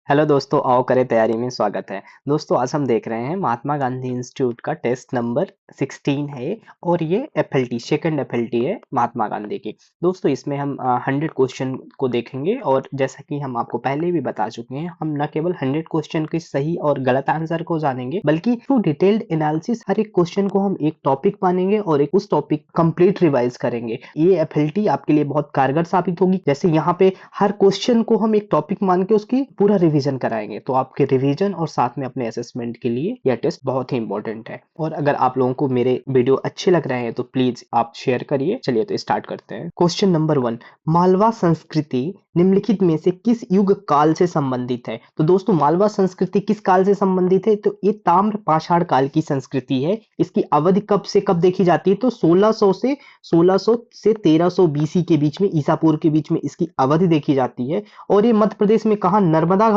Hello दोस्तों, आओ करें तैयारी में स्वागत है। दोस्तों आज हम देख रहे हैं महात्मा गांधी इंस्टीट्यूट का टेस्ट नंबर 16 है और ये एफएलटी सेकंड एफएलटी है महात्मा गांधी की। दोस्तों इसमें हम 100 क्वेश्चन को देखेंगे और जैसा कि हम आपको पहले भी बता चुके हैं, हम न केवल 100 क्वेश्चन के सही और गलत आंसर को जानेंगे बल्कि थ्रू डिटेल्ड एनालिसिस हर एक क्वेश्चन को हम एक टॉपिक मानेंगे और एक उस टॉपिक कंप्लीट रिवाइज करेंगे। ये एफएलटी आपके लिए बहुत कारगर साबित होगी। जैसे यहाँ पे हर क्वेश्चन को हम एक टॉपिक मान के उसकी पूरा रिवीजन कराएंगे, तो आपके रिवीजन और साथ में अपने असेसमेंट के लिए यह टेस्ट बहुत ही इंपॉर्टेंट है। और अगर आप लोगों को मेरे वीडियो अच्छे लग रहे हैं तो प्लीज आप शेयर करिए। चलिए तो स्टार्ट करते हैं। क्वेश्चन नंबर 1, मालवा संस्कृति निम्नलिखित में से किस युग काल से संबंधित है? तो दोस्तों मालवा संस्कृति किस काल से संबंधित है? तो ये ताम्र पाषाण काल की संस्कृति है। इसकी अवधि कब से कब देखी जाती है? तो 1600 से 1300 बीसी के बीच में, ईसा पूर्व के बीच में इसकी अवधि देखी जाती है। और ये मध्य प्रदेश में नर्मदा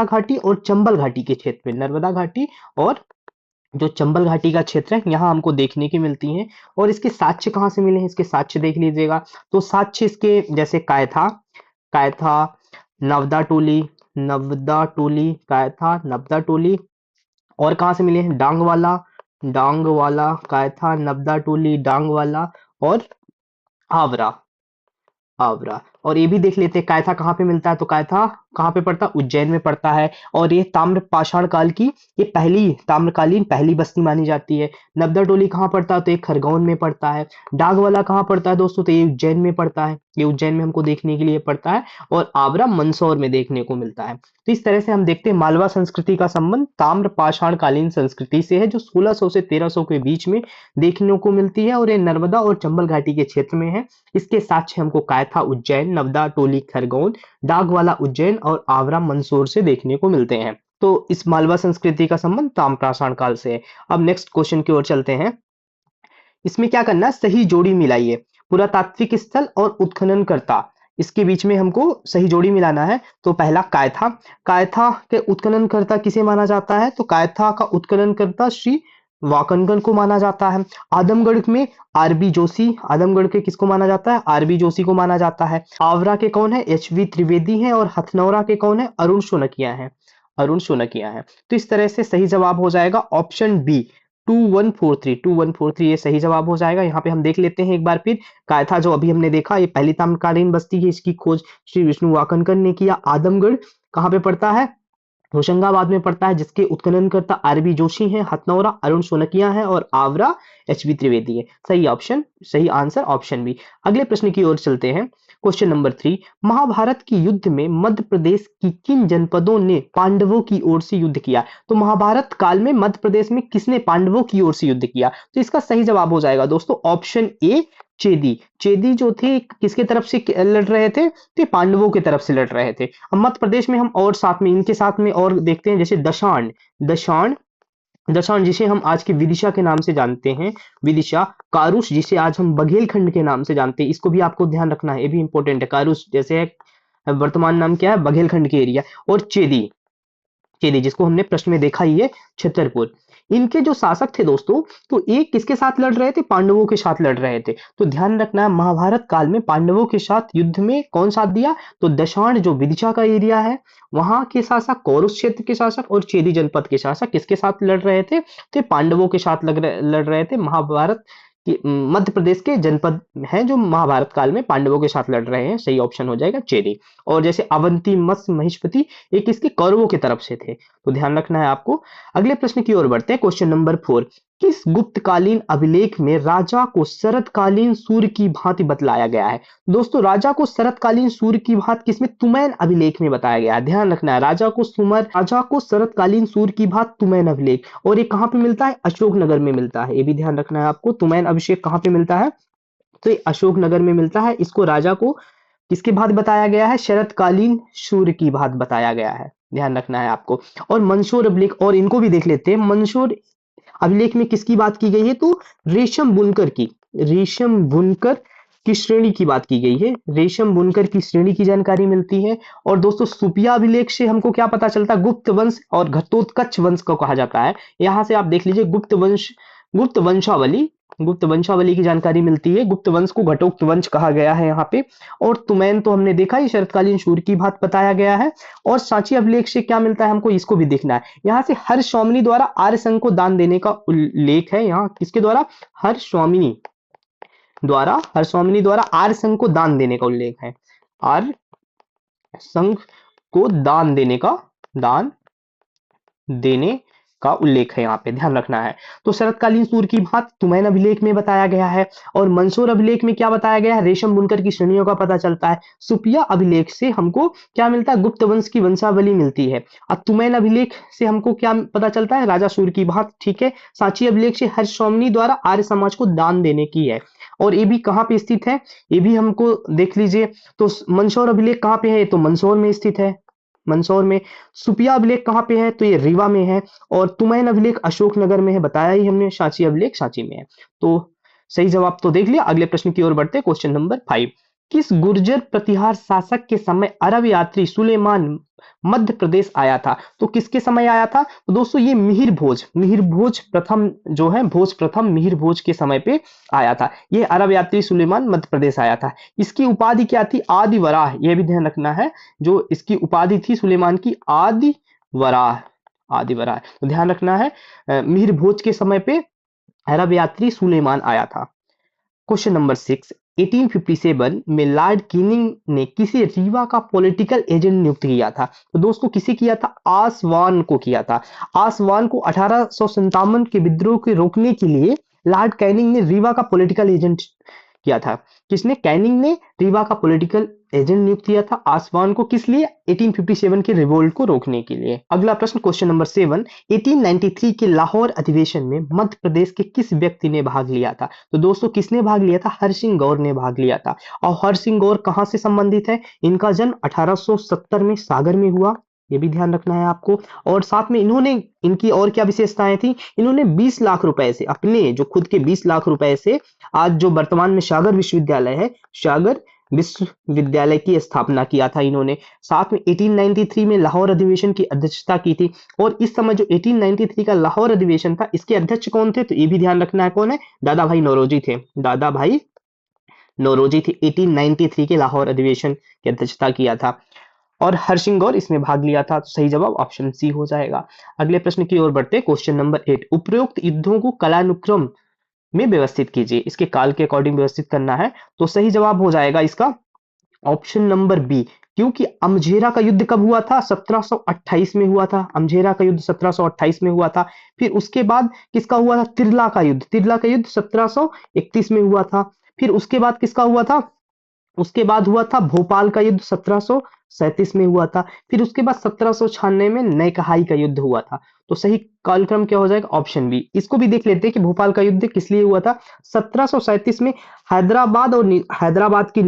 घाटी और चंबल घाटी के क्षेत्र में, नर्मदा घाटी और जो चंबल घाटी का क्षेत्र है यहाँ हमको देखने की मिलती हैं। और इसके साक्ष्य कहाँ से मिले हैं? इसके साक्ष्य देख लीजिएगा। तो साक्ष्य इसके जैसे कायथा, नवदा टोली। और कहाँ से मिले हैं? डांगवाला, कायथा, नवदा टोली, डांगवाला और आवरा। और ये भी देख लेते हैं कायथा कहाँ पे मिलता है। तो कायथा कहाँ पे पड़ता है? उज्जैन में पड़ता है। और ये ताम्र पाषाण काल की ये पहली ताम्रकालीन पहली बस्ती मानी जाती है। नब्दा टोली कहाँ पड़ता है? तो ये खरगोन में पड़ता है। डागवाला कहाँ पड़ता है दोस्तों? तो ये उज्जैन में पड़ता है। ये उज्जैन में हमको देखने के लिए पड़ता है। और आगरा मंदसौर में देखने को मिलता है। तो इस तरह से हम देखते हैं मालवा संस्कृति का संबंध ताम्र पाषाण कालीन संस्कृति से है, जो 1600 से 1300 के बीच में देखने को मिलती है। और ये नर्मदा और चंबल घाटी के क्षेत्र में है। इसके साक्ष्य हमको कायथा उज्जैन, नवदा टोली खरगोन, डागवाला उज्जैन और आवरा मंदसौर से देखने को मिलते हैं। तो इस मालवा संस्कृति का संबंध ताम्रपाषाण काल से है। अब नेक्स्ट क्वेश्चन की ओर चलते हैं। इसमें क्या करना है? सही जोड़ी मिलाइए। पुरातात्विक स्थल और उत्खननकर्ता, इसके बीच में हमको सही जोड़ी मिलाना है। तो पहला कायथा के उत्खननकर्ता किसे माना जाता है? तो कायथा का उत्खननकर्ता श्री वाकनगन को माना जाता है। आदमगढ़ में आरबी जोशी, आदमगढ़ के किसको माना जाता है? आरबी जोशी को माना जाता है। आवरा के कौन है? एचवी त्रिवेदी हैं। और हथनौरा के कौन है? अरुण शोनकिया है। तो इस तरह से सही जवाब हो जाएगा ऑप्शन बी 2143 ये सही जवाब हो जाएगा। यहाँ पे हम देख लेते हैं एक बार फिर। कायथा जो अभी हमने देखा, ये पहली ताम्रकालीन बस्ती है, इसकी खोज श्री विष्णु वाकनकर ने किया। आदमगढ़ कहाँ पे पड़ता है? होशंगाबाद में पड़ता है, जिसके उत्खननकर्ता आरबी जोशी हैं। हथनौरा अरुण शोनकिया है और आवरा एचबी त्रिवेदी है। सही आंसर ऑप्शन बी। अगले प्रश्न की ओर चलते हैं। क्वेश्चन नंबर 3, महाभारत की युद्ध में मध्य प्रदेश की किन जनपदों ने पांडवों की ओर से युद्ध किया? तो महाभारत काल में मध्य प्रदेश में किसने पांडवों की ओर से युद्ध किया? तो इसका सही जवाब हो जाएगा दोस्तों ऑप्शन ए चेदी जो थे किसके तरफ से लड़ रहे थे? तो पांडवों की तरफ से लड़ रहे थे। अब मध्य प्रदेश में हम और साथ में इनके साथ में और देखते हैं, जैसे दशाण दशाण जिसे हम आज के विदिशा के नाम से जानते हैं, विदिशा। कारुष जिसे आज हम बघेलखंड के नाम से जानते हैं, इसको भी आपको ध्यान रखना है, ये भी इंपॉर्टेंट है। कारुष जैसे है, वर्तमान नाम क्या है? बघेलखंड के एरिया। और चेदी जिसको हमने प्रश्न में देखा ही है, छतरपुर। इनके जो शासक थे दोस्तों, तो एक किसके साथ लड़ रहे थे? पांडवों के साथ लड़ रहे थे। तो ध्यान रखना है, महाभारत काल में पांडवों के साथ युद्ध में कौन साथ दिया? तो दशाण जो विदिशा का एरिया है, वहां के शासक, कौरव क्षेत्र के शासक और चेदी जनपद के शासक किसके साथ लड़ रहे थे? तो पांडवों के साथ लड़ रहे थे। महाभारत मध्य प्रदेश के जनपद हैं जो महाभारत काल में पांडवों के साथ लड़ रहे हैं। सही ऑप्शन हो जाएगा चेदी। और जैसे अवंती, मत्स्य, महिष्मती, ये किसके? कौरवों की तरफ से थे। तो ध्यान रखना है आपको। अगले प्रश्न की ओर बढ़ते हैं। क्वेश्चन नंबर 4, किस गुप्तकालीन अभिलेख में राजा को शरतकालीन सूर्य की भांति बतलाया गया है? दोस्तों राजा को शरतकालीन सूर्य की भांति किसमें? तुमैन अभिलेख में बताया गया है। ध्यान रखना है, राजा को शरतकालीन सूर्य की भांति तुमैन अभिलेख। और ये कहाँ पे मिलता है? अशोकनगर में मिलता है। ये भी ध्यान रखना है आपको। तुमैन अभिषेक कहाँ पे मिलता है? तो ये अशोकनगर में मिलता है। इसको राजा को किसके भांति बताया गया है? शरतकालीन सूर्य की भांति बताया गया है। ध्यान रखना है आपको। और मंशोर अभिलेख, और इनको भी देख लेते हैं। मंशोर अभिलेख में किसकी बात की गई है? तो रेशम बुनकर की श्रेणी की बात की गई है। रेशम बुनकर की श्रेणी की जानकारी मिलती है। और दोस्तों सुपिया अभिलेख से हमको क्या पता चलता है? गुप्त वंश और घटोत्कच वंश को कहा जाता है। यहां से आप देख लीजिए, गुप्त वंशावली गुप्त वंशावली की जानकारी मिलती है। गुप्त वंश को घटोक्त वंश कहा गया है यहाँ पे। और तुमैन तो हमने देखा, ये शरतकालीन शूर की बात बताया गया है। और सांची अभिलेख से क्या मिलता है हमको, इसको भी देखना है। यहाँ से हर्षस्वामिनी द्वारा आर्य संघ को दान देने का उल्लेख है। यहाँ किसके द्वारा, हर्षस्वामिनी द्वारा आर्य संघ को दान देने का उल्लेख है। आर्य संघ को दान देने का उल्लेख है, यहाँ पे ध्यान रखना है। तो शरतकालीन सूर की बात तुमैन अभिलेख में बताया गया है। और मंदसौर अभिलेख में क्या बताया गया है, रेशम बुनकर की श्रेणियों का पता चलता है। सुपिया अभिलेख से हमको क्या मिलता है, गुप्त वंश की वंशावली मिलती है। और तुमैन अभिलेख से हमको क्या पता चलता है, राजा सूर की बात, ठीक है। सांची अभिलेख से हर्षस्वामिनी द्वारा आर्य समाज को दान देने की है। और ये भी कहाँ पे स्थित है, ये भी हमको देख लीजिए। तो मंदसौर अभिलेख कहाँ पे है, तो मंदसौर में स्थित है, मंदसौर में। सुपिया अभिलेख कहाँ पे है, तो ये रीवा में है। और तुमैन अभिलेख अशोकनगर में है, बताया ही हमने। सांची अभिलेख सांची में है। तो सही जवाब तो देख लिया। अगले प्रश्न की ओर बढ़ते, क्वेश्चन नंबर 5। किस गुर्जर प्रतिहार शासक के समय अरब यात्री सुलेमान मध्य प्रदेश आया था, तो किसके समय आया था, तो दोस्तों ये मिहिर भोज प्रथम जो है, भोज प्रथम मिहिर भोज के समय पे आया था। ये अरब यात्री सुलेमान मध्य प्रदेश आया था। इसकी उपाधि क्या थी, आदि वराह, यह भी ध्यान रखना है। जो इसकी उपाधि थी सुलेमान की, आदि वराह, तो ध्यान रखना है। मिहिर भोज के समय पे अरब यात्री सुलेमान आया था। Question number 6। 1857 में लॉर्ड कैनिंग ने किसे रीवा का पॉलिटिकल एजेंट नियुक्त किया था, तो दोस्तों किसे किया था, आसवान को किया था। आसवान को 1857 के विद्रोह को रोकने के लिए लॉर्ड कैनिंग ने रीवा का पॉलिटिकल एजेंट किया था। किसने, कैनिंग ने रीवा का पॉलिटिकल एजेंट नियुक्त किया था आसवान को, किस लिए, 1857 के रिवोल्ट को रोकने के लिए। अगला प्रश्न, क्वेश्चन नंबर 7। 1893 के लाहौर अधिवेशन में मध्य प्रदेश के किस व्यक्ति ने भाग लिया था, तो दोस्तों किसने भाग लिया था, हरसिंह गौर ने भाग लिया था। और हरसिंह गौर कहां से संबंधित है, इनका जन्म 1870 में सागर में हुआ, ये भी ध्यान रखना है आपको। और साथ में इन्होंने, इनकी और क्या विशेषताएं थी, इन्होंने 20 लाख रुपए से, अपने जो खुद के 20 लाख रुपए से आज जो वर्तमान में सागर विश्वविद्यालय है, सागर विश्वविद्यालय की स्थापना किया था इन्होंने। साथ में 1893 में लाहौर अधिवेशन की अध्यक्षता की थी। और इस समय जो 1893 का लाहौर अधिवेशन था, इसके अध्यक्ष कौन थे, तो ये भी ध्यान रखना है, कौन है, दादा भाई नौरोजी थे। दादा भाई नौरोजी थे, 1893 के लाहौर अधिवेशन की अध्यक्षता किया था। और हरसिंह गौर इसमें भाग लिया था। तो सही जवाब ऑप्शन सी हो जाएगा। अगले प्रश्न की ओर बढ़ते, क्वेश्चन नंबर 8। उपरोक्त युद्धों को कालानुक्रम में व्यवस्थित कीजिए, इसके काल के अकॉर्डिंग व्यवस्थित करना है। तो सही जवाब हो जाएगा इसका ऑप्शन नंबर बी, क्योंकि अमझेरा का युद्ध कब हुआ था, 1728 में हुआ था। अमझेरा का युद्ध 1728 में हुआ था। फिर उसके बाद किसका हुआ था, तिरला का युद्ध, 1731 में हुआ था। फिर उसके बाद किसका हुआ था, उसके बाद हुआ था भोपाल का युद्ध, 1737 में हुआ था। फिर उसके बाद 1796 में नैकहाई का युद्ध हुआ था। तो सही कालक्रम क्या हो जाएगा, ऑप्शन बी। इसको भी देख लेते हैं कि भोपाल का युद्ध किस लिए हुआ था। 1737 में हैदराबाद के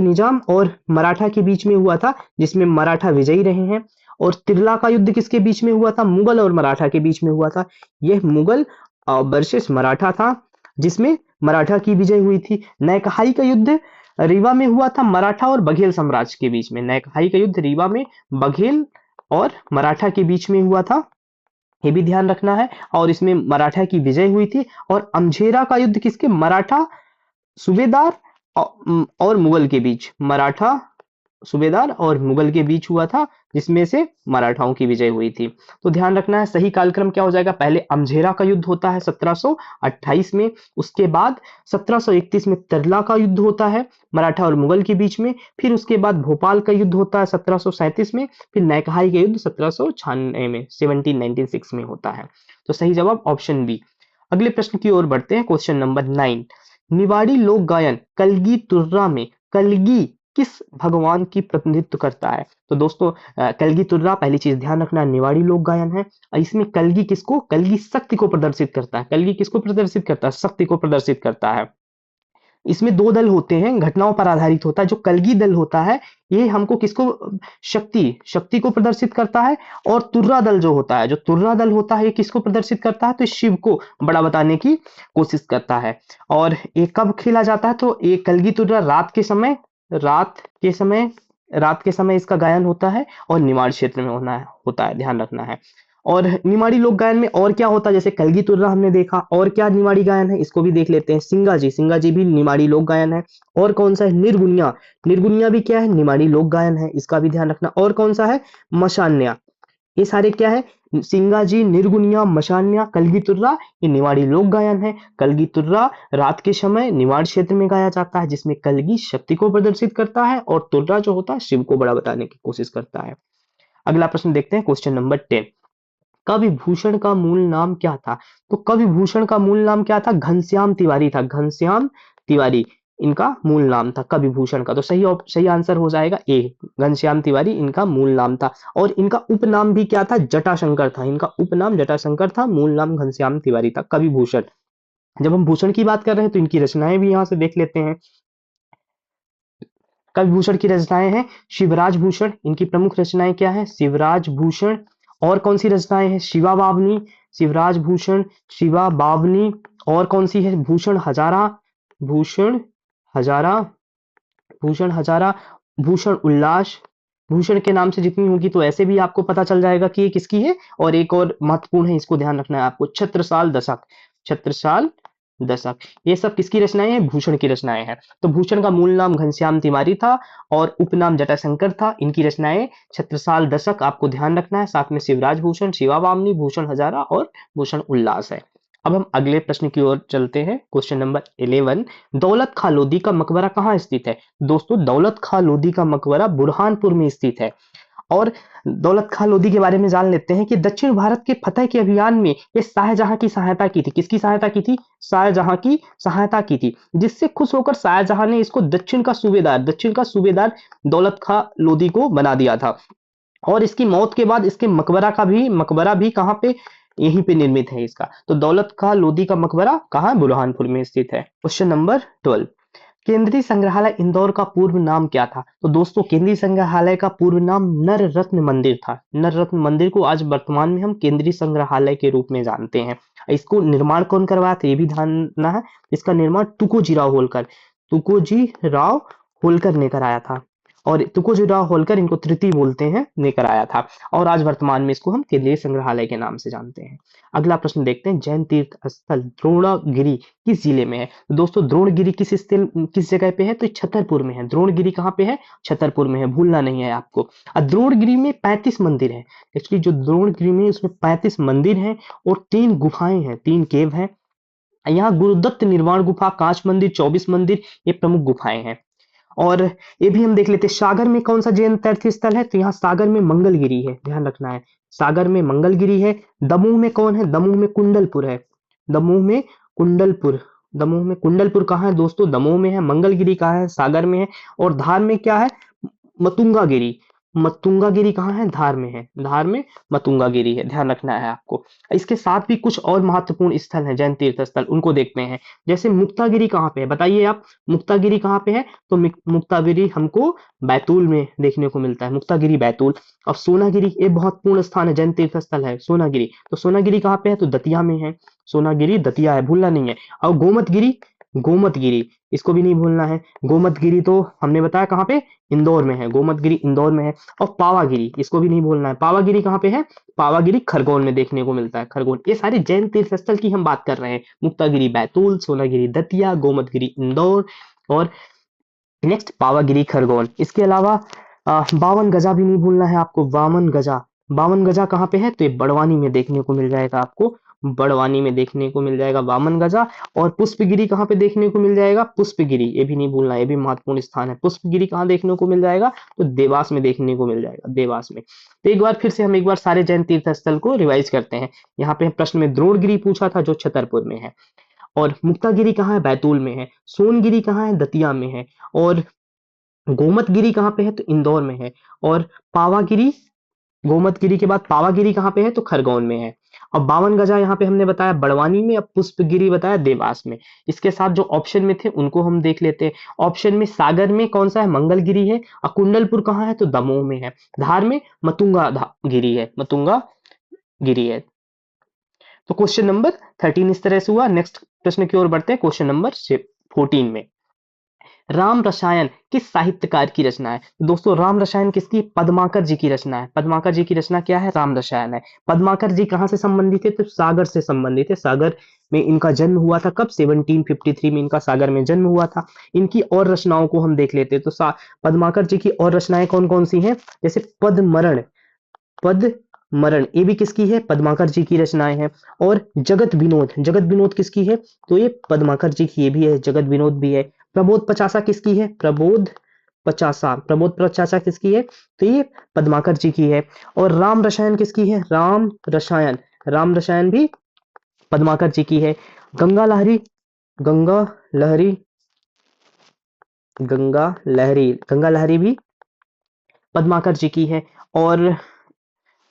निजाम और मराठा के बीच में हुआ था, जिसमें मराठा विजयी रहे हैं। और तिरला का युद्ध किसके बीच में हुआ था, मुगल और मराठा के बीच में हुआ था। यह मुगल वर्सेस मराठा था, जिसमें मराठा की विजय हुई थी। नैकहाई का युद्ध रीवा में हुआ था, मराठा और बघेल साम्राज्य के बीच में। नैकहाई का युद्ध रीवा में बघेल और मराठा के बीच में हुआ था, ये भी ध्यान रखना है। और इसमें मराठा की विजय हुई थी। और अमझेरा का युद्ध किसके, मराठा सूबेदार और मुगल के बीच, मराठा सूबेदार और मुगल के बीच हुआ था, जिसमें से मराठाओं की विजय हुई थी। तो ध्यान रखना है, सही कालक्रम क्या हो जाएगा, पहले अमझेरा का युद्ध होता है 1728 में। उसके बाद 1731 में तिरला का युद्ध होता है मराठा और मुगल के बीच में। फिर उसके बाद भोपाल का युद्ध होता है 1737 में। फिर नैकहाई का युद्ध 1796 में, 1796 में होता है। तो सही जवाब ऑप्शन बी। अगले प्रश्न की ओर बढ़ते हैं, क्वेश्चन नंबर 9। निवाड़ी लोक गायन कलगी तुर्रा में कलगी किस भगवान की प्रतिनिधित्व करता है, तो दोस्तों कलगी तुर्रा, पहली चीज ध्यान रखना, निवाड़ी लोक गायन है। इसमें कलगी किसको, कलगी शक्ति को प्रदर्शित करता है। कलगी किसको प्रदर्शित करता है, शक्ति को प्रदर्शित करता है। इसमें दो दल होते हैं, घटनाओं पर आधारित होता है। जो कलगी दल होता है, ये हमको किसको, शक्ति को प्रदर्शित करता है। और तुर्रा दल जो होता है, जो तुर्रा दल होता है, ये किसको प्रदर्शित करता है, तो शिव को बड़ा बताने की कोशिश करता है। और ये कब खेला जाता है, तो ये कलगी तुर्रा रात के समय इसका गायन होता है और निमाड़ क्षेत्र में होता है, ध्यान रखना है। और निमाड़ी लोक गायन में और क्या होता है, जैसे कलगी तुर्रा हमने देखा, और क्या निमाड़ी गायन है इसको भी देख लेते हैं। सिंगा जी भी निमाड़ी लोक गायन है। और कौन सा है, निर्गुनिया, निर्गुनिया भी क्या है, निमाड़ी लोक गायन है, इसका भी ध्यान रखना। और कौन सा है, मशान्या, ये सारे क्या है, सिंगाजी, निर्गुनिया, मशान्या, कलगी तुर्रा, ये निवाड़ी लोक गायन है। कलगी तुर्रा रात के समय निवाड़ क्षेत्र में गाया जाता है, जिसमें कलगी शक्ति को प्रदर्शित करता है और तुर्रा जो होता है शिव को बड़ा बताने की कोशिश करता है। अगला प्रश्न देखते हैं, क्वेश्चन नंबर 10। कवि भूषण का मूल नाम क्या था? तो कवि भूषण का मूल नाम क्या था, घनश्याम तिवारी था, घनश्याम तिवारी इनका मूल नाम था कवि भूषण का। तो सही आंसर हो जाएगा ए, घनश्याम तिवारी इनका मूल नाम था। और इनका उपनाम भी क्या था, जटाशंकर था, इनका उपनाम जटाशंकर था, मूल नाम घनश्याम तिवारी था, कवि भूषण। जब हम भूषण की बात कर रहे हैं तो इनकी रचनाएं भी यहां से देख लेते हैं। कवि भूषण की रचनाएं हैं शिवराज भूषण, इनकी प्रमुख रचनाएं क्या है, शिवराज भूषण। और कौन सी रचनाएं हैं, शिवा बावनी, शिवराज भूषण, शिवा बावनी। और कौन सी है, भूषण हजारा, भूषण हजारा, भूषण हजारा, भूषण उल्लास। भूषण के नाम से जितनी होगी तो ऐसे भी आपको पता चल जाएगा कि ये किसकी है। और एक और महत्वपूर्ण है, इसको ध्यान रखना है आपको, छत्रसाल दशक, छत्रसाल दशक, ये सब किसकी रचनाएं हैं, भूषण की रचनाएं हैं। तो भूषण का मूल नाम घनश्याम तिवारी था और उपनाम जटाशंकर था। इनकी रचनाएं छत्रसाल दशक आपको ध्यान रखना है। साथ में शिवराज भूषण, शिवा बामनी, भूषण हजारा और भूषण उल्लास है। अब हम अगले प्रश्न की ओर चलते हैं, क्वेश्चन नंबर 11। दौलत खां लोधी का मकबरा कहाँ स्थित है? दोस्तों दौलत खां लोधी का मकबरा बुरहानपुर में स्थित है। और दौलत खां लोधी के बारे में जान लेते हैं कि दक्षिण भारत के फतह के अभियान में ये शाहजहां की सहायता की थी। किसकी सहायता की थी? शाहजहां की सहायता की थी, जिससे खुश होकर शाहजहां ने इसको दक्षिण का सूबेदार दौलत खां लोधी को बना दिया था। और इसकी मौत के बाद इसके मकबरा भी कहाँ पे, यहीं पे निर्मित है इसका। तो दौलत खां लोधी का मकबरा कहाँ है, बुरहानपुर में स्थित है। Question number 12। केंद्रीय संग्रहालय इंदौर का पूर्व नाम क्या था? तो दोस्तों केंद्रीय संग्रहालय का पूर्व नाम नर रत्न मंदिर था। नर रत्न मंदिर को आज वर्तमान में हम केंद्रीय संग्रहालय के रूप में जानते हैं। इसको निर्माण कौन करवाया था, ये भी ध्यान रखना है। इसका निर्माण तुकोजी राव होलकर ने कराया था। और तुकोजी राव होलकर, इनको तृतीय बोलते हैं, ने कराया था। और आज वर्तमान में इसको हम केंद्रीय संग्रहालय के नाम से जानते हैं। अगला प्रश्न देखते हैं, जैन तीर्थ स्थल द्रोणागिरी किस जिले में है? दोस्तों द्रोणगिरी किस जगह पे है, तो छतरपुर में है। द्रोणगिरी कहाँ पे है, छतरपुर में है, भूलना नहीं है आपको। और द्रोणगिरी में 35 मंदिर है। एक्चुअली जो द्रोणगिरी में उसमें 35 मंदिर हैं और 3 गुफाएं हैं, 3 केव हैं। यहाँ गुरुदत्त निर्वाण गुफा, कांच मंदिर, 24 मंदिर, ये प्रमुख गुफाएं हैं। और ये भी हम देख लेते हैं, सागर में कौन सा जैन तीर्थ स्थल है, तो यहाँ सागर में मंगलगिरी है, ध्यान रखना है। सागर में मंगलगिरी है। दमोह में कौन है, दमोह में कुंडलपुर है। दमोह में कुंडलपुर, दमोह में कुंडलपुर कहाँ है दोस्तों, दमोह में है। मंगलगिरी कहाँ है, सागर में है। और धार में क्या है, मतुंगागिरी। मतुंगागिरी कहाँ है, धार में है। धार में मतुंगागिरी है, ध्यान रखना है आपको। इसके साथ भी कुछ और महत्वपूर्ण स्थल हैं जैन तीर्थ स्थल, उनको देखते हैं। जैसे मुक्तागिरी कहाँ पे है, बताइए आप, मुक्तागिरी कहाँ पे है? तो मुक्तागिरी हमको बैतूल में देखने को मिलता है, मुक्तागिरी बैतूल। अब सोनागिरी, ये बहुत पूर्ण स्थान है, जैन तीर्थ स्थल है सोनागिरी। तो सोनागिरी कहाँ पे है, तो दतिया में है। सोनागिरी दतिया है, भूलना नहीं है। और गोमतगिरी, गोमतगिरी इसको भी नहीं भूलना है। गोमतगिरी तो हमने बताया कहाँ पे, इंदौर में है। गोमतगिरी इंदौर में है। और पावागिरी, इसको भी नहीं भूलना है। पावागिरी कहाँ पे है, पावागिरी खरगोन में देखने को मिलता है, खरगोन। ये सारे जैन तीर्थ स्थल की हम बात कर रहे हैं। मुक्तागिरी बैतूल, सोनागिरी दतिया, गोमतगिरी इंदौर और नेक्स्ट पावागिरी खरगोन। इसके अलावा बावन गजा भी नहीं भूलना है आपको, बावन गजा। बावन गजा कहाँ पे है, तो ये बड़वानी में देखने को मिल जाएगा आपको, बड़वानी में देखने को मिल जाएगा बामन गजा। और पुष्पगिरी कहाँ पे देखने को मिल जाएगा, पुष्पगिरी, ये भी नहीं भूलना, ये भी महत्वपूर्ण स्थान है। पुष्पगिरी कहाँ देखने को मिल जाएगा, तो देवास में देखने को मिल जाएगा, देवास में। तो एक बार फिर से हम एक बार सारे जैन तीर्थ स्थल को रिवाइज करते हैं। यहाँ पे प्रश्न में द्रोणगिरी पूछा था जो छतरपुर में है। और मुक्तागिरी कहाँ है, बैतूल में है। सोनगिरी कहाँ है, दतिया में है। और गोमतगिरी कहाँ पे है, तो इंदौर में है। और पावागिरी, गोमतगिरी के बाद पावागिरी कहाँ पे है, तो खरगोन में है। और बावन गजा यहाँ पे हमने बताया बड़वानी में। अब पुष्पगिरी बताया देवास में। इसके साथ जो ऑप्शन में थे उनको हम देख लेते हैं। ऑप्शन में सागर में कौन सा है, मंगलगिरी है। और कुंडलपुर कहाँ है, तो दमोह में है। धार में गिरी है, मतुंगा गिरी है। तो क्वेश्चन नंबर 13 इस तरह से हुआ। नेक्स्ट प्रश्न की ओर बढ़ते हैं, क्वेश्चन नंबर 14 में। राम रसायन किस साहित्यकार की रचना है? दोस्तों राम रसायन किसकी? पद्माकर जी की रचना है। पद्माकर जी की रचना क्या है? राम रसायन है। पद्माकर जी कहाँ से संबंधित है? तो सागर से संबंधित है। सागर में इनका जन्म हुआ था। कब? 1753 में इनका सागर में जन्म हुआ था। इनकी और रचनाओं को हम देख लेते हैं। तो पद्माकर जी की और रचनाएं कौन कौन सी हैं? जैसे पदमरण, पदमरण ये भी किसकी है? पद्माकर जी की रचनाएं हैं। और जगत विनोद, जगत विनोद किसकी है? तो ये पद्माकर जी की ये भी है, जगत विनोद भी है। प्रबोध पचासा किसकी है? प्रबोध पचासा, प्रबोध पचासा किसकी है? तो ये पद्माकर जी की है। और राम रसायन किसकी है? राम रसायन, राम रसायन भी पद्माकर जी की है। गंगा लहरी, गंगा लहरी, गंगा लहरी भी पद्माकर जी की है।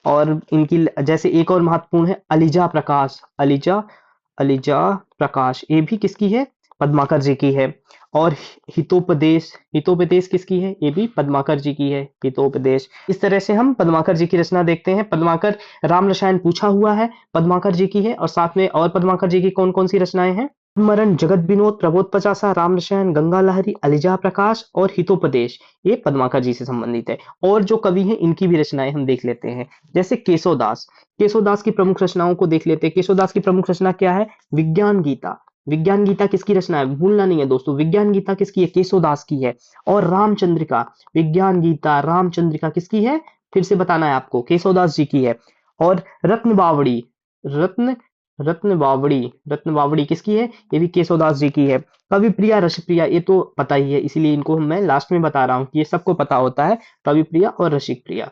और इनकी जैसे एक और महत्वपूर्ण है अलिजा प्रकाश, अलिजा प्रकाश ये भी किसकी है? पद्माकर जी की है। और हितोपदेश, हितोपदेश किसकी है? ये भी पद्माकर जी की है, हितोपदेश। इस तरह से हम पद्माकर जी की रचना देखते हैं। पद्माकर, राम रसायन पूछा हुआ है, पद्माकर जी की है। और साथ में और पद्माकर जी की कौन कौन सी रचनाएं हैं? मरण, जगत विनोद, प्रबोध पचासा, राम रसायन, गंगा लहरी, अलिजा प्रकाश और हितोपदेश ये पद्माकर जी से संबंधित है। और जो कवि हैं इनकी भी रचनाएं हम देख लेते हैं। जैसे केशवदास, केशवदास की प्रमुख रचनाओं को देख लेते हैं। केशवदास की प्रमुख रचना क्या है? विज्ञान गीता। विज्ञान गीता किसकी रचना है? भूलना नहीं है दोस्तों, विज्ञान गीता किसकी है? केशवदास की है। और रामचंद्रिका, विज्ञान गीता रामचंद्रिका किसकी है? फिर से बताना है आपको, केशवदास जी की है। और रत्न बावड़ी, रत्न रत्न बावड़ी, रत्न बावड़ी किसकी है? ये भी केशवदास जी की है। कवि प्रिया, रस प्रिया ये तो पता ही है, इसीलिए इनको मैं लास्ट में बता रहा हूँ कि ये सबको पता होता है। कवि प्रिया और रसिक प्रिया,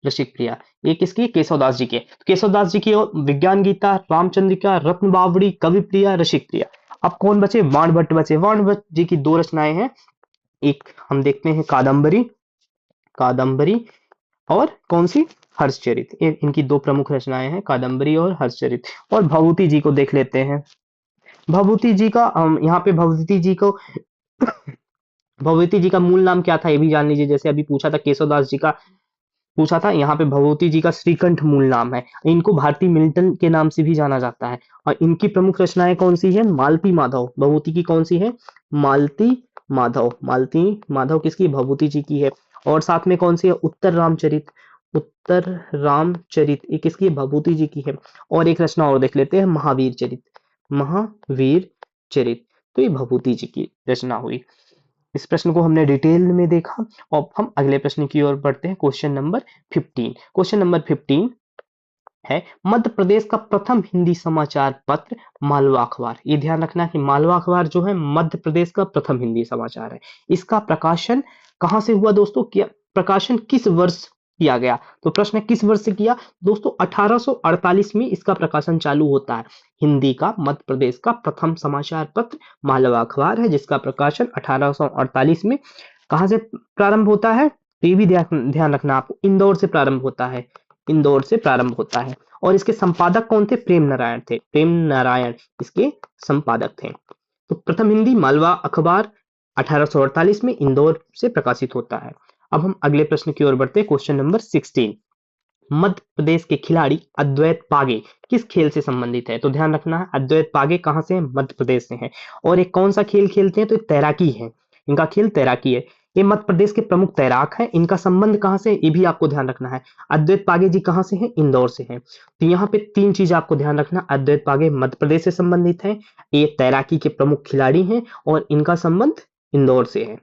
रसिक प्रिया ये किसकी? केशवदास जी के। केशवदास जी की और विज्ञान गीता, रामचंद्रिका, रत्न बावड़ी, कवि प्रिया, रसिक प्रिया। अब कौन बचे? वाणभट्ट बचे। वाणभट्ट जी की दो रचनाएं हैं। एक हम देखते हैं कादम्बरी, कादम्बरी और कौन सी? हर्षचरित। ये इनकी दो प्रमुख रचनाएं हैं, कादम्बरी और हर्षचरित। और भभूति जी को देख लेते हैं। भभूति जी का यहाँ पे भभूति जी का मूल नाम क्या था ये भी जान लीजिए। जैसे अभी पूछा था केशवदास जी का, पूछा था, यहाँ पे भभूति जी का श्रीकंठ मूल नाम है। इनको भारती मिल्टन के नाम से भी जाना जाता है। और इनकी प्रमुख रचनाएं कौन सी है? मालती माधव। भभूति की कौन सी है? मालती माधव। मालती माधव किसकी? भभूति जी की है। और साथ में कौन सी है? उत्तर रामचरित, उत्तर रामचरित ये किसकी है? भभूति जी की है। और एक रचना और देख लेते हैं, महावीर चरित, महावीर चरित तो ये भभूति जी की रचना हुई। इस प्रश्न को हमने डिटेल में देखा। अब हम अगले प्रश्न की ओर बढ़ते हैं। Question number 15। क्वेश्चन नंबर 15 है, मध्य प्रदेश का प्रथम हिंदी समाचार पत्र मालवा अखबार। ये ध्यान रखना कि मालवा अखबार जो है मध्य प्रदेश का प्रथम हिंदी समाचार है। इसका प्रकाशन कहां से हुआ दोस्तों? क्या प्रकाशन किस वर्ष किया गया? तो प्रश्न है किस वर्ष से किया? दोस्तों 1848 में इसका प्रकाशन चालू होता है। हिंदी का मध्य प्रदेश का प्रथम समाचार पत्र मालवा अखबार है, जिसका प्रकाशन 1848 में कहां से प्रारंभ होता है? तो ये भी ध्यान रखना आपको, इंदौर से प्रारंभ होता है, इंदौर से प्रारंभ होता है। और इसके संपादक कौन थे? प्रेम नारायण थे, प्रेम नारायण इसके संपादक थे। तो प्रथम हिंदी मालवा अखबार 1848 में इंदौर से प्रकाशित होता है। अब हम अगले प्रश्न की ओर बढ़ते हैं। क्वेश्चन नंबर 16, मध्य प्रदेश के खिलाड़ी अद्वैत पागे किस खेल से संबंधित है? तो ध्यान रखना है, अद्वैत पागे कहां से हैं? मध्य प्रदेश से हैं। और एक कौन सा खेल खेलते हैं? तो तैराकी है, इनका खेल तैराकी है। ये मध्य प्रदेश के प्रमुख तैराक हैं। इनका संबंध कहां से? ये भी आपको ध्यान रखना है। अद्वैत पागे जी कहां से हैं? इंदौर से हैं। तो यहाँ पे तीन चीज आपको ध्यान रखना, अद्वैत पागे मध्य प्रदेश से संबंधित है, ये तैराकी के प्रमुख खिलाड़ी हैं और इनका संबंध इंदौर से है।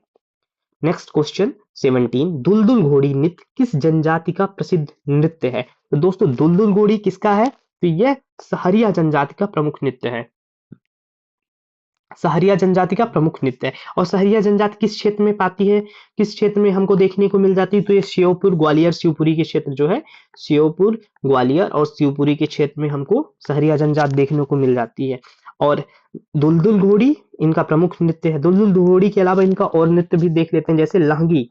नेक्स्ट क्वेश्चन 17, दुलदुल घोड़ी नृत्य किस जनजाति का प्रसिद्ध नृत्य है? तो दोस्तों दुलदुल घोड़ी किसका है? तो यह सहरिया जनजाति का प्रमुख नृत्य है, सहरिया जनजाति का प्रमुख नृत्य है। और सहरिया जनजाति किस क्षेत्र में पाती है? किस क्षेत्र में हमको देखने को मिल जाती है? तो ये श्योपुर, ग्वालियर, शिवपुरी के क्षेत्र जो है, श्योपुर, ग्वालियर और शिवपुरी के क्षेत्र में हमको सहरिया जनजाति देखने को मिल जाती है। और दुलदुल घोड़ी इनका प्रमुख नृत्य है। दुलदुल घोड़ी के अलावा इनका और नृत्य भी देख लेते हैं, जैसे लहंगी,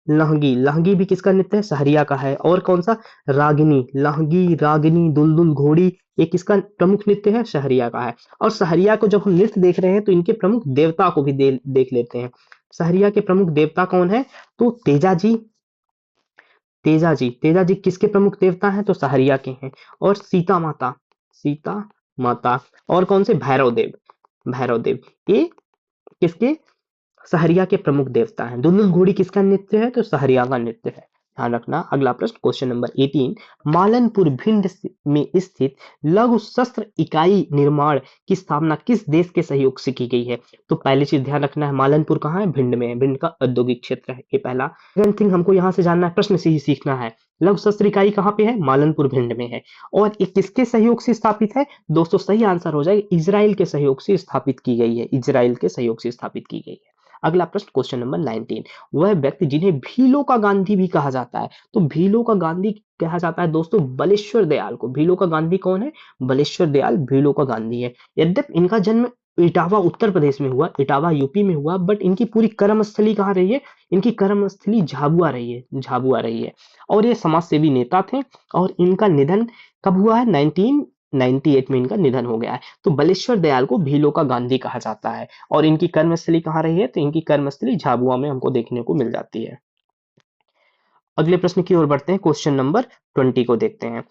लहंगी, लहंगी भी किसका नृत्य है? सहरिया का है। और कौन सा? रागिनी, लहंगी, रागिनी, दुलदुल घोड़ी ये किसका प्रमुख नृत्य है? सहरिया का है। और सहरिया को जब हम नृत्य देख रहे हैं तो इनके प्रमुख देवता को भी देख लेते हैं। सहरिया के प्रमुख देवता कौन है? तो तेजा जी, तेजा जी, तेजा जी किसके प्रमुख देवता हैं? तो सहरिया के हैं। और सीता माता, सीता माता और कौन से? भैरव देव, भैरव देव ये किसके? सहरिया के प्रमुख देवता हैं। दुलदुल घोड़ी किसका नृत्य है? तो सहरिया का नृत्य है, ध्यान रखना। अगला प्रश्न क्वेश्चन नंबर 18, मालनपुर भिंड में स्थित लघु शस्त्र इकाई निर्माण की स्थापना किस देश के सहयोग से की गई है? तो पहली चीज ध्यान रखना है, मालनपुर कहाँ है? भिंड में है, भिंड का औद्योगिक क्षेत्र है, ये पहला। सेकंड थिंग हमको यहाँ से जानना है, प्रश्न से ही सीखना है, लघु शस्त्र इकाई कहाँ पे है? मालनपुर भिंड में है। और ये किसके सहयोग से स्थापित है? दोस्तों सही आंसर हो जाएगा इजराइल के सहयोग से स्थापित की गई है, इजराइल के सहयोग से स्थापित की गई है। अगला प्रश्न क्वेश्चन नंबर 19, वह व्यक्ति जिन्हें भीलों का गांधी भी कहा जाता है, तो भीलों का गांधी कहा जाता है दोस्तों बलेश्वर दयाल को। भीलों का गांधी कौन है? बलेश्वर दयाल भीलों का गांधी है। यद्यपि इनका जन्म इटावा उत्तर प्रदेश में हुआ, इटावा यूपी में हुआ, बट इनकी पूरी कर्मस्थली कहाँ रही है? इनकी कर्मस्थली झाबुआ रही है, झाबुआ रही है। और ये समाज सेवी नेता थे और इनका निधन कब हुआ है? 1998 में इनका निधन हो गया है। तो बलेश्वर दयाल को भीलों का गांधी कहा जाता है। और इनकी कर्मस्थली कहाँ रही है? तो इनकी कर्मस्थली झाबुआ में हमको देखने को मिल जाती है। अगले प्रश्न की ओर बढ़ते हैं, क्वेश्चन नंबर 20 को देखते हैं।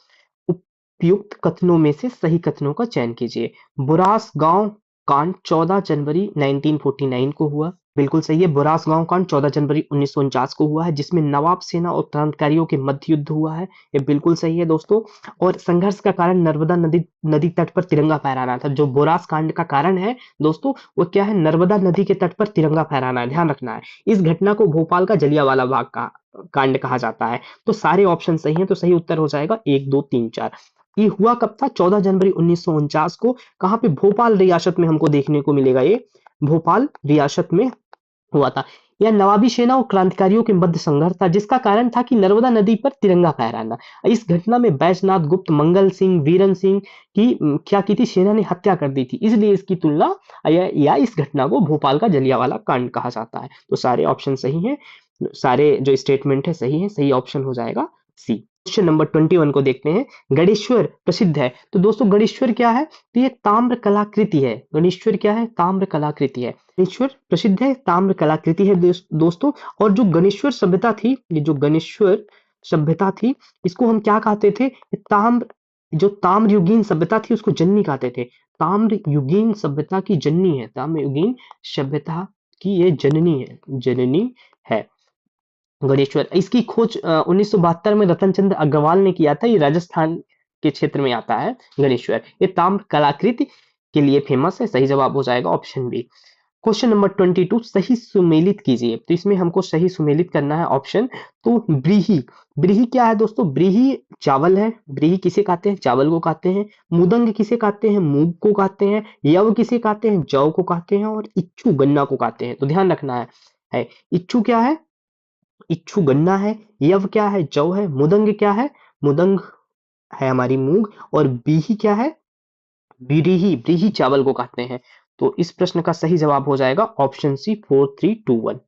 उपयुक्त कथनों में से सही कथनों का चयन कीजिए। बुरास गांव कांड 14 जनवरी 1949 को हुआ, बिल्कुल सही है। बुरास गांव कांड 14 जनवरी 1949 को हुआ है, जिसमें नवाब सेना और क्रांतिकारियों के मध्य युद्ध हुआ है, ये बिल्कुल सही है दोस्तों। और संघर्ष का कारण नर्मदा नदी नदी तट पर तिरंगा फहराना था। जो बुरास कांड का कारण है दोस्तों, वो क्या है? नर्मदा नदी के तट पर तिरंगा फहराना है, ध्यान रखना है। इस घटना को भोपाल का जलियांवाला बाग का कांड कहा जाता है। तो सारे ऑप्शन सही हैं, तो सही उत्तर हो जाएगा 1, 2, 3, 4। ये हुआ कब था? 14 जनवरी 1949 को। कहां पे? भोपाल रियासत में हमको देखने को मिलेगा, ये भोपाल रियासत में हुआ था। यह नवाबी सेना और क्रांतिकारियों के मध्य संघर्ष था, जिसका कारण था कि नर्मदा नदी पर तिरंगा फहराना। इस घटना में बैजनाथ गुप्त, मंगल सिंह, वीरन सिंह की क्या की थी? सेना ने हत्या कर दी थी, इसलिए इसकी तुलना या इस घटना को भोपाल का जलियांवाला कांड कहा जाता है। तो सारे ऑप्शन सही हैं, सारे जो स्टेटमेंट है सही है, सही ऑप्शन हो जाएगा सी। क्वेश्चन नंबर 21 को देखते हैं। गणेश्वर प्रसिद्ध है, तो दोस्तों गणेश्वर क्या है? तो ये ताम्र कलाकृति है। गणेश्वर क्या है? ताम्र कलाकृति है। गणेश्वर प्रसिद्ध है, ताम्र कलाकृति है दोस्तों। और जो गणेश्वर सभ्यता थी, ये जो गणेश्वर सभ्यता थी, इसको हम क्या कहते थे? ताम्र, जो ताम्र युगीन सभ्यता थी उसको जननी कहते थे। ताम्र युगीन सभ्यता की जननी है, ताम्र युगीन सभ्यता की ये जननी है, जननी है गणेश्वर। इसकी खोज 1972 में रतन चंद्र अग्रवाल ने किया था। ये राजस्थान के क्षेत्र में आता है गणेश्वर। ये ताम्र कलाकृति के लिए फेमस है, सही जवाब हो जाएगा ऑप्शन बी। क्वेश्चन नंबर 22, सही सुमेलित कीजिए। तो इसमें हमको सही सुमेलित करना है ऑप्शन। तो ब्रीही, ब्रीही क्या है दोस्तों? ब्रीही चावल है। ब्रीही किसे कहते हैं? चावल को कहते हैं। मुदंग किसे कहते हैं? मूंग को कहते हैं। यव किसे कहते हैं? जौ को कहते हैं। और इच्छु गन्ना को कहते हैं। तो ध्यान रखना है इच्छु क्या है? इच्छु गन्ना है। यव क्या है? जौ है। मुदंग क्या है? मुदंग है हमारी मूंग। और बीही क्या है? बिरीही, ब्रीही चावल को कहते हैं। तो इस प्रश्न का सही जवाब हो जाएगा ऑप्शन सी, 4, 3, 2, 1।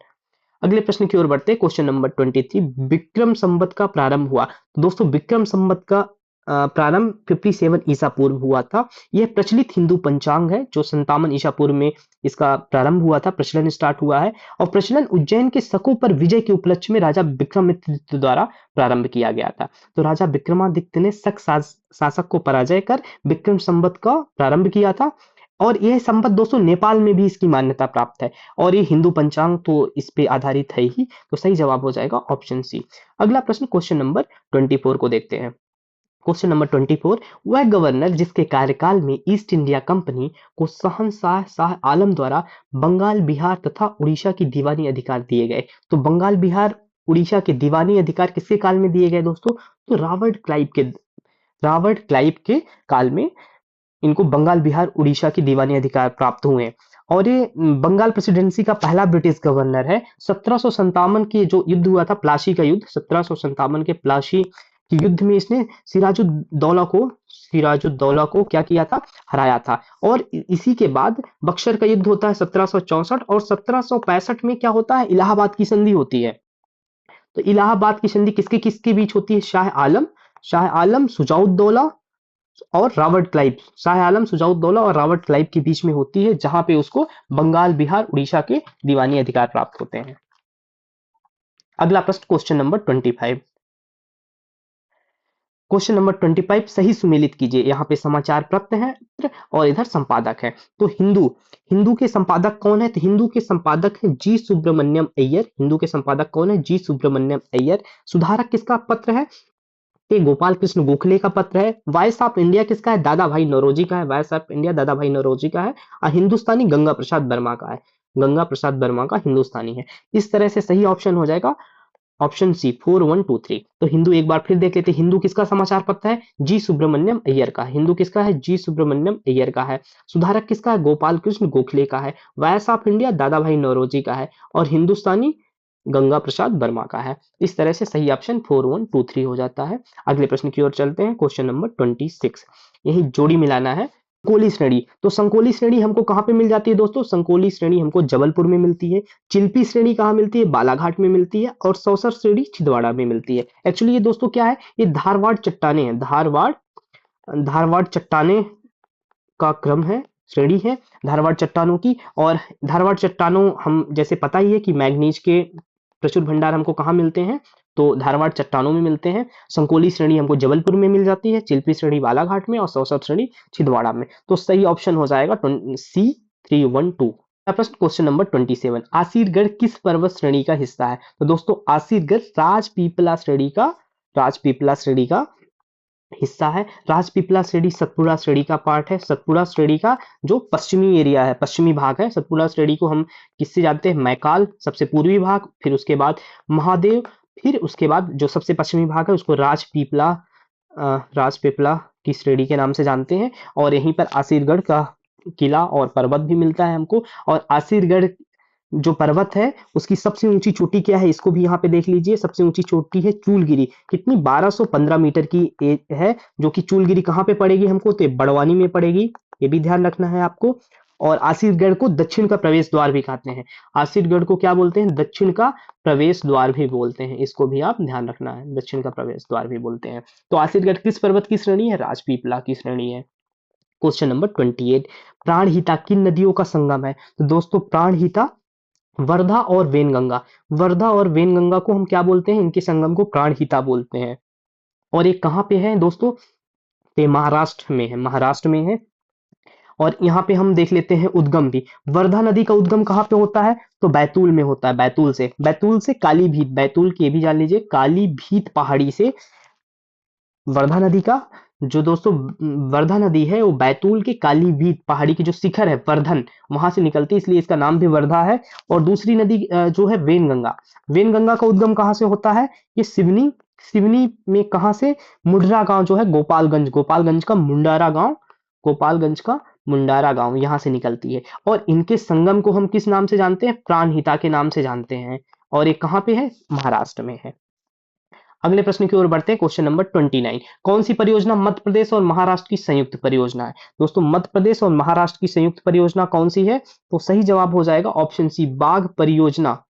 अगले प्रश्न की ओर बढ़ते हैं, क्वेश्चन नंबर 23, विक्रम संवत का प्रारंभ हुआ। तो दोस्तों विक्रम संवत का प्रारंभ 57 ईसा पूर्व हुआ था। यह प्रचलित हिंदू पंचांग है, जो 57 ईसा पूर्व में इसका प्रारंभ हुआ था, प्रचलन स्टार्ट हुआ है। और प्रचलन उज्जैन के शकों पर विजय के उपलक्ष्य में राजा विक्रमादित्य द्वारा प्रारंभ किया गया था। तो राजा विक्रमादित्य ने शक शासक को पराजय कर विक्रम संवत का प्रारंभ किया था। और यह संवत दोस्तों नेपाल में भी इसकी मान्यता प्राप्त है। और ये हिंदू पंचांग तो इस पे आधारित है ही। तो सही जवाब हो जाएगा ऑप्शन सी। अगला प्रश्न क्वेश्चन नंबर 24 को देखते हैं। क्वेश्चन नंबर 24, वह गवर्नर जिसके कार्यकाल में ईस्ट इंडिया कंपनी को शहंशाह शाह आलम द्वारा बंगाल, बिहार तथा उड़ीसा की दीवानी अधिकार दिए गए। तो बंगाल, बिहार, उड़ीसा के दीवानी अधिकार किसके काल में दिए गए दोस्तों? तो रॉबर्ट क्लाइव के काल में इनको बंगाल, बिहार, उड़ीसा की दीवानी अधिकार प्राप्त हुए। और ये बंगाल प्रेसिडेंसी का पहला ब्रिटिश गवर्नर है। 1757 की जो युद्ध हुआ था, प्लासी का युद्ध, 1757 के प्लासी के युद्ध में इसने सिराजुद्दौला को क्या किया था? हराया था। और इसी के बाद बक्सर का युद्ध होता है 1764। और 1765 में क्या होता है? इलाहाबाद की संधि होती है। तो इलाहाबाद की संधि किसके किसके बीच होती है? शाह आलम, शुजाउद्दौला और रॉबर्ट क्लाइव, शाह आलम, शुजाउद्दौला और रॉबर्ट क्लाइव के बीच में होती है, जहां पे उसको बंगाल, बिहार, उड़ीसा के दीवानी अधिकार प्राप्त होते हैं। अगला प्रश्न क्वेश्चन नंबर 25, क्वेश्चन नंबर 25 सही सुमेलित कीजिए। यहाँ पे समाचार पत्र है और इधर संपादक है। तो हिंदू के संपादक कौन है? तो हिंदू के संपादक है जी सुब्रमण्यम अय्यर। हिंदू के संपादक कौन है? जी सुब्रमण्यम अय्यर। सुधारक किसका पत्र है? ये गोपाल कृष्ण गोखले का पत्र है। वॉइस ऑफ इंडिया किसका है? दादा भाई नौरोजी का है। वॉइस ऑफ इंडिया दादा भाई नौरोजी का है। और हिंदुस्तानी गंगा प्रसाद वर्मा का है। गंगा प्रसाद वर्मा का हिंदुस्तानी है। इस तरह से सही ऑप्शन हो जाएगा ऑप्शन सी 4123। तो हिंदू एक बार फिर देख लेते हैं। हिंदू किसका समाचार पत्र है? जी सुब्रमण्यम अय्यर का। हिंदू किसका है? जी सुब्रमण्यम अय्यर का है। सुधारक किसका है? गोपाल कृष्ण गोखले का है। वॉइस ऑफ इंडिया दादा भाई नौरोजी का है। और हिंदुस्तानी गंगा प्रसाद वर्मा का है। इस तरह से सही ऑप्शन 4123 हो जाता है। अगले प्रश्न की ओर चलते हैं। क्वेश्चन नंबर 26, यही जोड़ी मिलाना है। संकोली श्रेणी, तो संकोली श्रेणी हमको कहाँ पे मिल जाती है दोस्तों? संकोली श्रेणी हमको जबलपुर में मिलती है। चिल्पी श्रेणी कहाँ मिलती है? बालाघाट में मिलती है। और सौसर श्रेणी छिंदवाड़ा में मिलती है। एक्चुअली ये दोस्तों क्या है? ये धारवाड़ चट्टाने हैं। धारवाड़ चट्टाने का क्रम है, श्रेणी है धारवाड़ चट्टानों की। और धारवाड़ चट्टानों हम जैसे पता ही है कि मैग्नीज के प्रचुर भंडार हमको कहाँ मिलते हैं? तो धारवाड़ चट्टानों में मिलते हैं। संकोली श्रेणी हमको जबलपुर में मिल जाती है। चिल्पी श्रेणी बालाघाट में और सौसर श्रेणी छिंदवाड़ा में। तो सही ऑप्शन हो जाएगा सी 312। प्रश्न क्वेश्चन नंबर 27, आसीरगढ़ किस पर्वत श्रेणी का हिस्सा है? तो दोस्तों आसीरगढ़ राजपीपला श्रेणी का हिस्सा है। राजपीपला श्रेणी सतपुड़ा श्रेणी का पार्ट है। सतपुड़ा श्रेणी का जो पश्चिमी एरिया है, पश्चिमी भाग है। सतपुड़ा श्रेणी को हम किससे जानते हैं? मैकाल सबसे पूर्वी भाग, फिर उसके बाद महादेव, फिर उसके बाद जो सबसे पश्चिमी भाग है उसको राजपीपला की श्रेणी के नाम से जानते हैं। और यहीं पर आसीरगढ़ का किला और पर्वत भी मिलता है हमको। और आसीरगढ़ जो पर्वत है उसकी सबसे ऊंची चोटी क्या है? इसको भी यहाँ पे देख लीजिए। सबसे ऊंची चोटी है चूलगिरी। कितनी? 1215 मीटर की है। जो कि चूलगिरी कहाँ पे पड़ेगी हमको? तो बड़वानी में पड़ेगी। ये भी ध्यान रखना है आपको। और आसीरगढ़ को दक्षिण का प्रवेश द्वार भी कहते हैं। आसीरगढ़ को क्या बोलते हैं? दक्षिण का प्रवेश द्वार भी बोलते हैं। इसको भी आप ध्यान रखना है, दक्षिण का प्रवेश द्वार भी बोलते हैं। तो आसीरगढ़ किस पर्वत की श्रेणी है? राजपीपला की श्रेणी है। क्वेश्चन नंबर 28, प्राणहिता किन नदियों का संगम है? तो दोस्तों प्राणहिता वर्धा और वेनगंगा। वर्धा और वेनगंगा को हम क्या बोलते हैं? इनके संगम को प्राणहिता बोलते हैं। और ये कहाँ पे है दोस्तों? ये महाराष्ट्र में है। महाराष्ट्र में है। और यहाँ पे हम देख लेते हैं उद्गम भी। वर्धा नदी का उद्गम कहाँ पे होता है? तो बैतूल में होता है। बैतूल से कालीभीत, बैतूल की भी जान लीजिए, कालीभीत पहाड़ी से वर्धा नदी का जो दोस्तों वर्धा नदी है वो बैतूल के कालीभीत पहाड़ी की जो शिखर है वर्धन, वहां से निकलती है, इसलिए इसका नाम भी वर्धा है। और दूसरी नदी जो है वेनगंगा। वेनगंगा का उद्गम कहाँ से होता है? ये सिवनी में कहाँ से? मुंडरा गांव जो है गोपालगंज का मुंडारा गांव यहाँ से निकलती है। और इनके संगम को हम किस नाम से जानते हैं? प्राणहिता के नाम से जानते हैं। और ये कहाँ पे है? महाराष्ट्र में है। अगले प्रश्न की ओर बढ़ते हैं। क्वेश्चन नंबर 29, कौन सी परियोजना मध्य प्रदेश और महाराष्ट्र की संयुक्त परियोजना है? दोस्तों मध्य प्रदेश और महाराष्ट्र की संयुक्त परियोजना कौन सी है? तो सही जवाब हो जाएगा ऑप्शन सी बाघ परियोजना।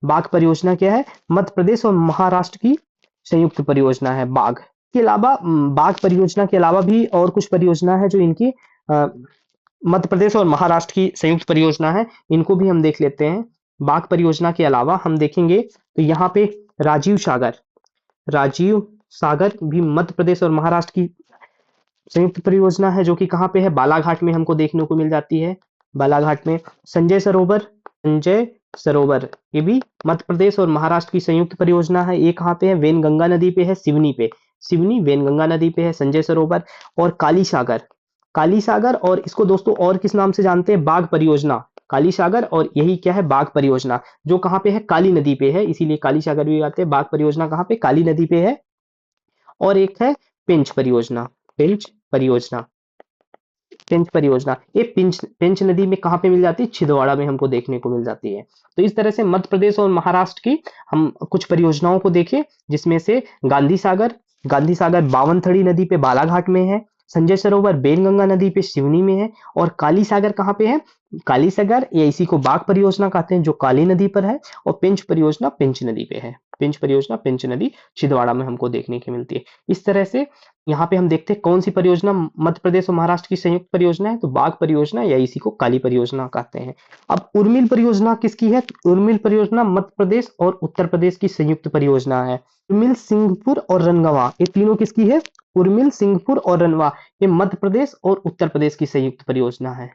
बाघ परियोजना क्या है? मध्य प्रदेश और महाराष्ट्र की संयुक्त परियोजना है बाघ। के अलावा बाघ परियोजना के अलावा भी और कुछ परियोजना है जो इनकी मध्य प्रदेश और महाराष्ट्र की संयुक्त परियोजना है। इनको भी हम देख लेते हैं। बाघ परियोजना के अलावा हम देखेंगे तो यहाँ पे राजीव सागर भी मध्य प्रदेश और महाराष्ट्र की संयुक्त परियोजना है, जो कि कहाँ पे है? बालाघाट में हमको देखने को मिल जाती है। बालाघाट में। संजय सरोवर ये भी मध्य प्रदेश और महाराष्ट्र की संयुक्त परियोजना है। ये कहाँ पे है? वेनगंगा नदी पे है, सिवनी वेनगंगा नदी पे है संजय सरोवर। और काली सागर और इसको दोस्तों और किस नाम से जानते हैं? बाघ परियोजना। काली सागर और यही क्या है? बाघ परियोजना, जो कहाँ पे है? काली नदी पे है, इसीलिए काली सागर भी आते हैं। बाघ परियोजना कहाँ पे? काली नदी पे है। और एक है पेंच परियोजना। ये पेंच नदी में कहाँ पे मिल जाती है? छिंदवाड़ा में हमको देखने को मिल जाती है। तो इस तरह से मध्य प्रदेश और महाराष्ट्र की हम कुछ परियोजनाओं को देखें, जिसमें से गांधी सागर बावनथड़ी नदी पे बालाघाट में है। संजय सरोवर बेनगंगा नदी पे सिवनी में है। और काली सागर कहाँ पे है? काली सागर या इसी को बाघ परियोजना कहते हैं, जो काली नदी पर है। और पेंच परियोजना पेंच नदी पे है। पेंच परियोजना पेंच नदी छिंदवाड़ा में हमको देखने की मिलती है। इस तरह से यहाँ पे हम देखते हैं कौन सी परियोजना मध्य प्रदेश और महाराष्ट्र की संयुक्त परियोजना है, तो बाघ परियोजना या इसी को काली परियोजना कहते हैं। अब उर्मिल परियोजना किसकी है? तो उर्मिल परियोजना मध्य प्रदेश और उत्तर प्रदेश की संयुक्त परियोजना है। उर्मिल, सिंहपुर और रनगवा, ये तीनों किसकी है? उर्मिल, सिंहपुर और रनवा, ये मध्य प्रदेश और उत्तर प्रदेश की संयुक्त परियोजना है।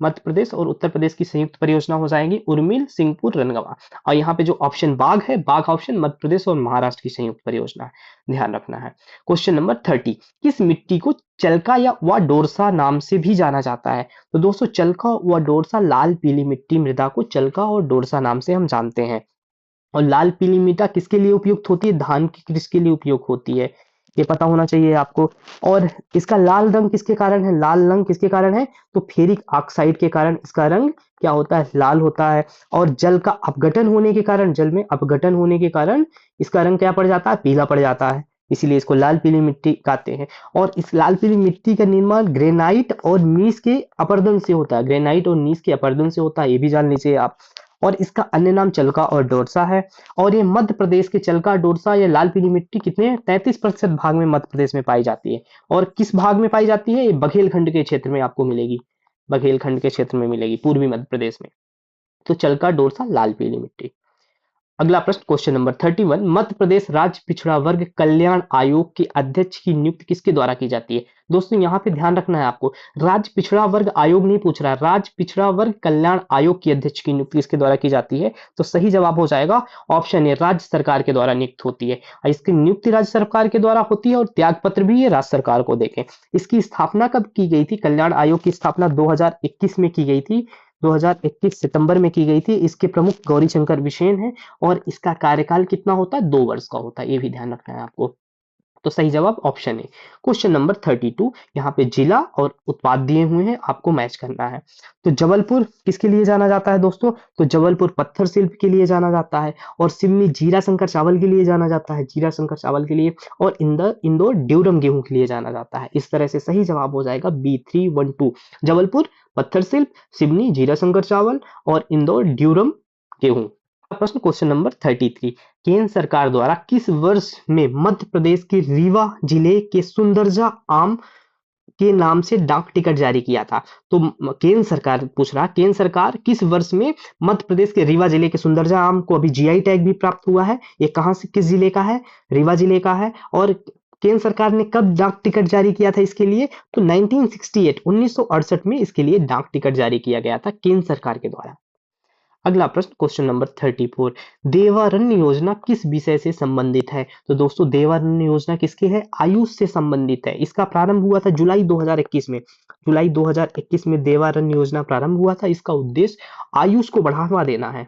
मध्य प्रदेश और उत्तर प्रदेश की संयुक्त परियोजना हो जाएगी उर्मिल, सिंहपुर, रनगवा। और यहाँ पे जो ऑप्शन बाघ है, बाघ ऑप्शन मध्य प्रदेश और महाराष्ट्र की संयुक्त परियोजना है, ध्यान रखना है। क्वेश्चन नंबर 30, किस मिट्टी को चलका या व डोरसा नाम से भी जाना जाता है? तो दोस्तों चलका व डोरसा, लाल पीली मिट्टी मृदा को चलका और डोरसा नाम से हम जानते हैं। और लाल पीली मृदा किसके लिए उपयुक्त होती है? धान की कृषि के लिए उपयोग होती है, ये पता होना चाहिए आपको। और इसका लाल रंग किसके कारण है? लाल रंग किसके कारण है? तो फेरिक ऑक्साइड के कारण इसका रंग क्या होता है? लाल होता है। और जल का अपघटन होने के कारण, जल में अपघटन होने के कारण इसका रंग क्या पड़ जाता है? पीला पड़ जाता है, इसीलिए इसको लाल पीली मिट्टी कहते हैं। और इस लाल पीली मिट्टी का निर्माण ग्रेनाइट और नीस के अपरदन से होता है, ग्रेनाइट और नीस के अपरदन से होता है, ये भी जान लीजिए आप। और इसका अन्य नाम चलका और डोरसा है। और ये मध्य प्रदेश के चलका, डोरसा या लाल पीली मिट्टी कितने 33% भाग में मध्य प्रदेश में पाई जाती है। और किस भाग में पाई जाती है? ये बघेलखंड के क्षेत्र में आपको मिलेगी, बघेलखंड के क्षेत्र में मिलेगी, पूर्वी मध्य प्रदेश में। तो चलका, डोरसा, लाल पीली मिट्टी। अगला प्रश्न क्वेश्चन नंबर 31, मध्य प्रदेश राज्य पिछड़ा वर्ग कल्याण आयोग के अध्यक्ष की नियुक्ति किसके द्वारा की जाती है? दोस्तों यहाँ पे ध्यान रखना है आपको, राज्य पिछड़ा वर्ग आयोग नहीं पूछ रहा, राज्य पिछड़ा वर्ग कल्याण आयोग की अध्यक्ष की नियुक्ति किसके द्वारा की जाती है? तो सही जवाब हो जाएगा ऑप्शन ए, राज्य सरकार के द्वारा नियुक्त होती है। और इसकी नियुक्ति राज्य सरकार के द्वारा होती है और त्याग पत्र भी ये राज्य सरकार को देखें। इसकी स्थापना कब की गई थी? कल्याण आयोग की स्थापना 2021 में की गई थी, 2021 सितंबर में की गई थी। इसके प्रमुख गौरी शंकर बिसेन है और इसका कार्यकाल कितना होता है? 2 वर्ष का होता है, ये भी ध्यान रखना है आपको। तो सही जवाब ऑप्शन है। क्वेश्चन नंबर 32, यहाँ पे जिला और उत्पाद दिए हुए हैं, आपको मैच करना है। तो जबलपुर किसके लिए जाना जाता है दोस्तों? तो जबलपुर पत्थर शिल्प के लिए जाना जाता है। और सिवनी जीरा शंकर चावल के लिए जाना जाता है, जीरा शंकर चावल के लिए। और इंदौर ड्यूरम गेहूं के लिए जाना जाता है। इस तरह से सही जवाब हो जाएगा B312, जबलपुर पत्थर शिल्प, सिवनी जीरा शंकर चावल और इंदौर ड्यूरम गेहूं। प्रश्न क्वेश्चन नंबर 33, केंद्र सरकार द्वारा किस वर्ष में मध्य प्रदेश के रीवा जिले के सुंदरजा आम के नाम से डाक टिकट जारी किया था? तो केंद्र सरकार पूछ रहा, केंद्र सरकार किस वर्ष में मध्य प्रदेश के रीवा जिले के सुंदरजा आम को, अभी जीआई टैग भी प्राप्त हुआ है, ये कहां से, किस जिले का है? रीवा जिले का है। और केंद्र सरकार ने कब डाक टिकट जारी किया था इसके लिए? तो 1968 में इसके लिए डाक टिकट जारी किया गया था केंद्र सरकार के द्वारा। अगला प्रश्न क्वेश्चन नंबर 34, देवारण्य योजना किस विषय से संबंधित है? तो दोस्तों देवारण्य योजना किसकी है? आयुष से संबंधित है। इसका प्रारंभ हुआ था जुलाई 2021 में, जुलाई 2021 में देवारण्य योजना प्रारंभ हुआ था। इसका उद्देश्य आयुष को बढ़ावा देना है,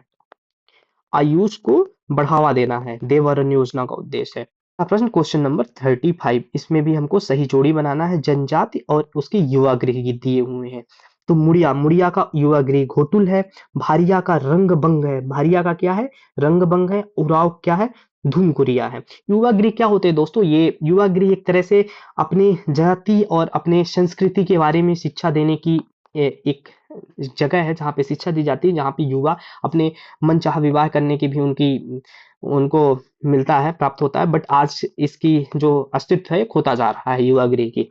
आयुष को बढ़ावा देना है, देवारण्य योजना का उद्देश्य है। प्रश्न क्वेश्चन नंबर 35, इसमें भी हमको सही जोड़ी बनाना है। जनजाति और उसके युवा गृह दिए हुए हैं। तो मुड़िया, मुड़िया का युवा गृह घोटुल है। भारिया का रंगबंग है, भारिया का क्या है? रंगबंग है। उराव क्या है? धुमकुरिया है। युवा गृह क्या होते हैं दोस्तों? ये युवा गृह एक तरह से अपनी जाति और अपने संस्कृति के बारे में शिक्षा देने की एक जगह है, जहाँ पे शिक्षा दी जाती है, जहाँ पे युवा अपने मनचाहा विवाह करने की भी उनको मिलता है, प्राप्त होता है। बट आज इसकी जो अस्तित्व है खोता जा रहा है युवा गृह की।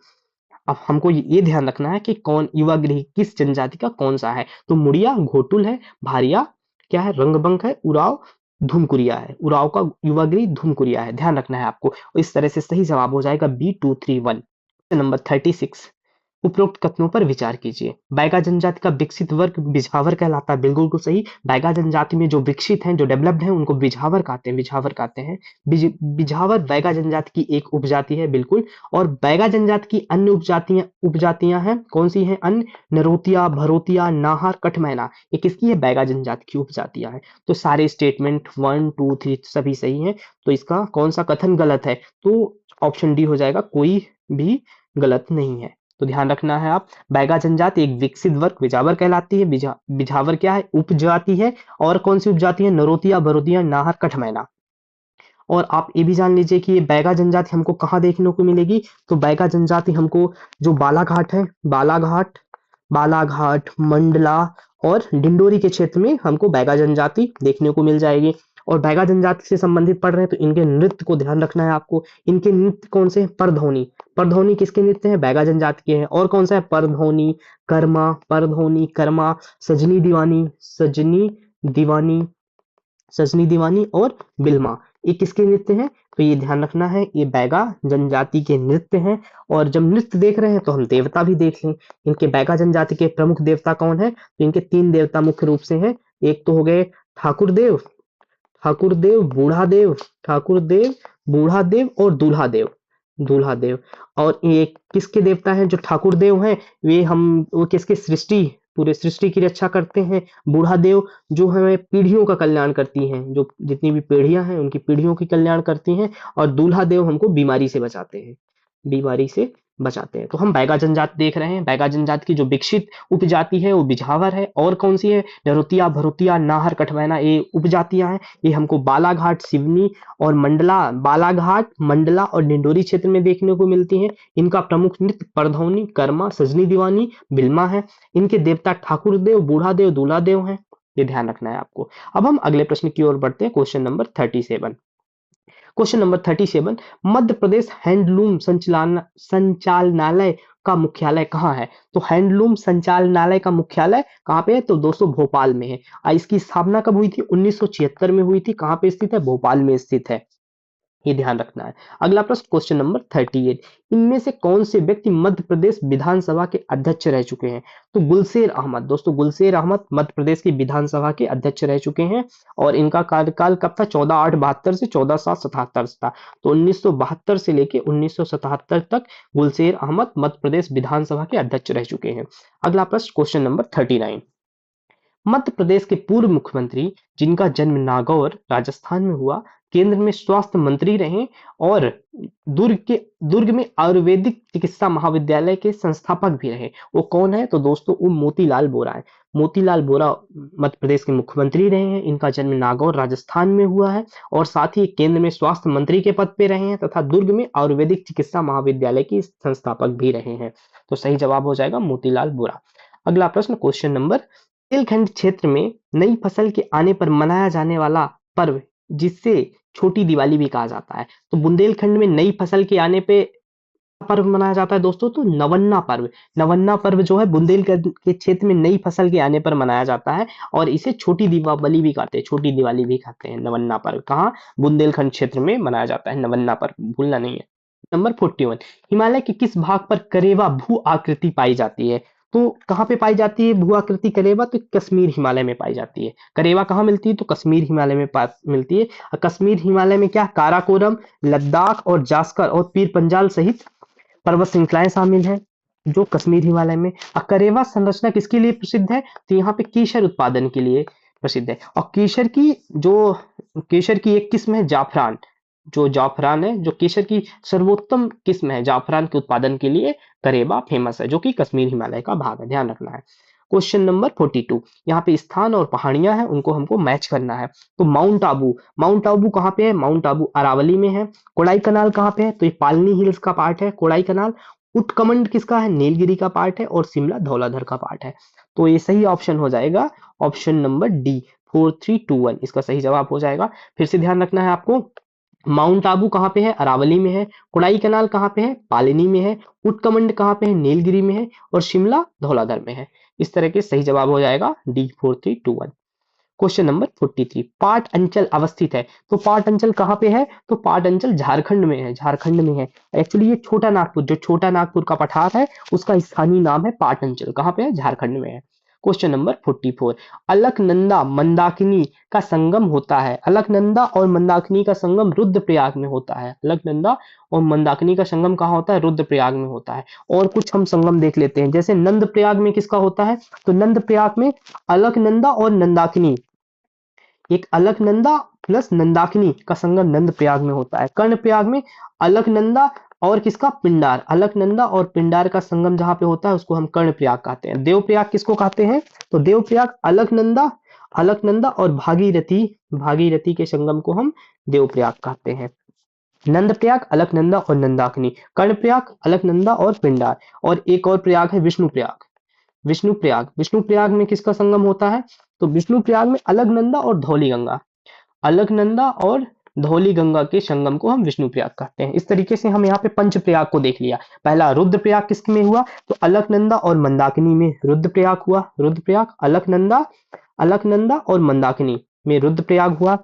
अब हमको ये ध्यान रखना है कि कौन युवा गृह किस जनजाति का कौन सा है। तो मुड़िया घोटुल है, भारिया क्या है? रंगबंग है, उराव धुमकुरिया है। उराव का युवा गृह धुमकुरिया है, ध्यान रखना है आपको। इस तरह से सही जवाब हो जाएगा B231। नंबर 36, उपरोक्त कथनों पर विचार कीजिए। बैगा जनजाति का विकसित वर्ग बिझावर कहलाता है, बिल्कुल को सही। बैगा जनजाति में जो विकसित हैं, जो डेवलप्ड हैं, उनको बिझावर कहते हैं, बिझावर कहते हैं। बिझावर बैगा जनजाति की एक उपजाति है, बिल्कुल। और बैगा जनजाति की अन्य उपजातियां हैं, कौन सी हैं? अन्य नरोतिया, भरोतिया, नाहर, कठमैना, ये किसकी है? बैगा जनजाति की उपजातियां हैं। तो सारे स्टेटमेंट 1, 2, 3 सभी सही हैं। तो इसका कौन सा कथन गलत है? तो ऑप्शन डी हो जाएगा, कोई भी गलत नहीं है। तो ध्यान रखना है आप। बैगा जनजाति एक विकसित वर्ग बिझावर कहलाती है। बिझावर क्या है? उपजाति है। और कौन सी उपजाति है? नरोतिया, भरोतिया, नाहर, कठमैना। और आप ये भी जान लीजिए कि ये बैगा जनजाति हमको कहाँ देखने को मिलेगी? तो बैगा जनजाति हमको जो बालाघाट है, बालाघाट, मंडला और डिंडोरी के क्षेत्र में हमको बैगा जनजाति देखने को मिल जाएगी। और बैगा जनजाति से संबंधित पढ़ रहे हैं तो इनके नृत्य को ध्यान रखना है आपको। इनके नृत्य कौन से हैं? परधौनी। परधौनी किसके नृत्य हैं? बैगा जनजाति के हैं। और कौन सा है? परधौनी, कर्मा, परधौनी, कर्मा, सजनी दीवानी, सजनी दीवानी, सजनी दीवानी और बिल्मा, ये किसके नृत्य हैं? तो ये ध्यान रखना है, ये बैगा जनजाति के नृत्य हैं। और जब नृत्य देख रहे हैं तो हम देवता भी देख लें। इनके बैगा जनजाति के प्रमुख देवता कौन है? तो इनके 3 देवता मुख्य रूप से हैं। एक तो हो गए ठाकुर देव, ठाकुर देव, बूढ़ा देव, ठाकुर देव, बूढ़ा देव और दूल्हा देव, दूल्हा देव। और ये किसके देवता हैं? जो ठाकुर देव हैं वो किसके? सृष्टि, पूरे सृष्टि की रक्षा करते हैं। बूढ़ा देव जो हमें पीढ़ियों का कल्याण करती हैं, जो जितनी भी पीढ़ियां हैं उनकी पीढ़ियों की कल्याण करती हैं। और दूल्हा देव हमको बीमारी से बचाते हैं, बीमारी से बचाते हैं। तो हम बैगा जनजाति देख रहे हैं। बैगा जनजाति की जो विकसित उपजाति है वो बिझावर है। और कौन सी है? नरोतिया, भरोतिया, नाहर, कठवैना, ये उपजातियां हैं। ये हमको बालाघाट, सिवनी और मंडला, बालाघाट, मंडला और डिंडोरी क्षेत्र में देखने को मिलती हैं। इनका प्रमुख नृत्य परधौनी, कर्मा, सजनी दीवानी, बिल्मा है। इनके देवता ठाकुर देव, बूढ़ा देव, दूल्हा देव हैं। ये ध्यान रखना है आपको। अब हम अगले प्रश्न की ओर बढ़ते हैं, question number 37। Question number 37, Madhya Pradesh handloom संचालनालय का मुख्यालय कहाँ है? तो हैंडलूम संचालनालय का मुख्यालय कहाँ पे है? तो दोस्तों भोपाल में है। इसकी स्थापना कब हुई थी? 1976 में हुई थी। कहाँ पे स्थित है? भोपाल में स्थित है। ये ध्यान रखना है। अगला प्रश्न, क्वेश्चन नंबर 38, इनमें से कौन से व्यक्ति मध्य प्रदेश विधानसभा के अध्यक्ष रह चुके हैं? तो गुलशेर अहमद। दोस्तों गुलशेर अहमद मध्य प्रदेश की विधानसभा के अध्यक्ष रह चुके हैं। और इनका कार्यकाल कब था? 14/8/72 से 14/7/77 था। तो 1972 से लेके 1977 तक गुलशेर अहमद मध्य प्रदेश विधानसभा के अध्यक्ष रह चुके हैं। अगला प्रश्न, क्वेश्चन नंबर 39, मध्य प्रदेश के पूर्व मुख्यमंत्री जिनका जन्म नागौर राजस्थान में हुआ, केंद्र में स्वास्थ्य मंत्री रहे और दुर्ग में आयुर्वेदिक चिकित्सा महाविद्यालय के संस्थापक भी रहे, वो कौन है? तो दोस्तों वो मोतीलाल वोरा है। मोतीलाल वोरा मध्य प्रदेश के मुख्यमंत्री रहे हैं। इनका जन्म नागौर राजस्थान में हुआ है और साथ ही केंद्र में स्वास्थ्य मंत्री के पद पे रहे हैं तथा दुर्ग में आयुर्वेदिक चिकित्सा महाविद्यालय की संस्थापक भी रहे हैं। तो सही जवाब हो जाएगा मोतीलाल वोरा। अगला प्रश्न, क्वेश्चन नंबर, बुंदेलखंड क्षेत्र में नई फसल के आने पर मनाया जाने वाला पर्व जिससे छोटी दिवाली भी कहा जाता है, तो बुंदेलखंड में नई फसल के आने पे पर्व मनाया जाता है दोस्तों, तो नवन्ना पर्व। नवन्ना पर्व जो है बुंदेलखंड के क्षेत्र में नई फसल के आने पर मनाया जाता है और इसे छोटी दीपावली भी कहते हैं, छोटी दिवाली भी कहते हैं। नवन्ना पर्व कहाँ? बुंदेलखंड क्षेत्र में मनाया जाता है नवन्ना पर्व, भूलना नहीं है। नंबर 41, हिमालय के किस भाग पर करेवा भू आकृति पाई जाती है? तो कहाँ पे पाई जाती है भू आकृति करेवा? तो कश्मीर हिमालय में पाई जाती है। करेवा कहाँ मिलती है? तो कश्मीर हिमालय में मिलती है। कश्मीर हिमालय में क्या? काराकोरम, लद्दाख और जास्कर और पीर पंजाल सहित पर्वत श्रृंखलाएं शामिल हैं जो कश्मीर हिमालय में। करेवा संरचना किसके लिए प्रसिद्ध है? तो यहाँ पे केशर उत्पादन के लिए प्रसिद्ध है। और केशर की एक किस्म है जाफरान, जो जाफरान है, जो केशर की सर्वोत्तम किस्म है, जाफरान के उत्पादन के लिए करेवा फेमस है, जो कि कश्मीर हिमालय का भाग है, ध्यान रखना है। क्वेश्चन नंबर 42, यहाँ पे स्थान और पहाड़ियां हैं, उनको हमको मैच करना है। तो माउंट आबू, माउंट आबू कहाँ पे है? माउंट आबू अरावली में है। कोडाई कनाल कहाँ पे है? तो ये पालनी हिल्स का पार्ट है कोडाई कनाल। उत्कमंड किसका है? नीलगिरी का पार्ट है। और शिमला धौलाधर का पार्ट है। तो ये सही ऑप्शन हो जाएगा ऑप्शन नंबर डी, 4321 इसका सही जवाब हो जाएगा। फिर से ध्यान रखना है आपको, माउंट आबू कहाँ पे है? अरावली में है। कोडाई कनाल कहाँ पे है? पालिनी में है। उत्कमंड कहाँ पे है? नीलगिरी में है। और शिमला धौलाधर में है। इस तरह के सही जवाब हो जाएगा डी, 4321। क्वेश्चन नंबर 43, पाट अंचल अवस्थित है, तो पाट अंचल कहाँ पे है? तो पाट अंचल झारखंड में है, झारखंड में है। एक्चुअली ये छोटा नागपुर, जो छोटा नागपुर का पठार है उसका स्थानीय नाम है पाट अंचल। कहाँ पे है? झारखंड में है। क्वेश्चन नंबर 44, अलकनंदा मंदाकिनी का संगम होता है, अलकनंदा और मंदाकिनी का संगम रुद्रप्रयाग में होता है। अलकनंदा और मंदाकिनी का संगम कहाँ होता है? रुद्रप्रयाग में होता है। और कुछ हम संगम देख लेते हैं, जैसे नंद प्रयाग में किसका होता है? तो नंद प्रयाग में अलकनंदा और नंदाकिनी, एक अलकनंदा प्लस नंदाकिनी का संगम नंद प्रयाग में होता है। कर्ण प्रयाग में अलकनंदा और किसका? पिंडार, अलकनंदा और पिंडार का संगम जहां पे होता है उसको हम कर्ण प्रयाग कहते हैं। देव प्रयाग किसको कहते हैं? तो देव प्रयाग अलकनंदा, अलकनंदा और भागीरथी, भागीरथी के संगम को हम देव प्रयाग कहते हैं। नंद प्रयाग, अलकनंदा और नंदाकिनी। कर्ण प्रयाग, अलकनंदा और पिंडार। और एक और प्रयाग है विष्णु प्रयाग, विष्णु प्रयाग। विष्णु प्रयाग में किसका संगम होता है? तो विष्णु प्रयाग में अलकनंदा और धौली गंगा, अलकनंदा और धौली गंगा के संगम को हम विष्णु प्रयाग कहते हैं। इस तरीके से हम यहाँ पे पंच प्रयाग को देख लिया। पहला रुद्र प्रयाग किस में हुआ, तो अलकनंदा और मंदाकिनी में रुद्र प्रयाग हुआ। रुद्र प्रयाग, अलकनंदा, अलकनंदा और मंदाकिनी में रुद्र प्रयाग हुआ।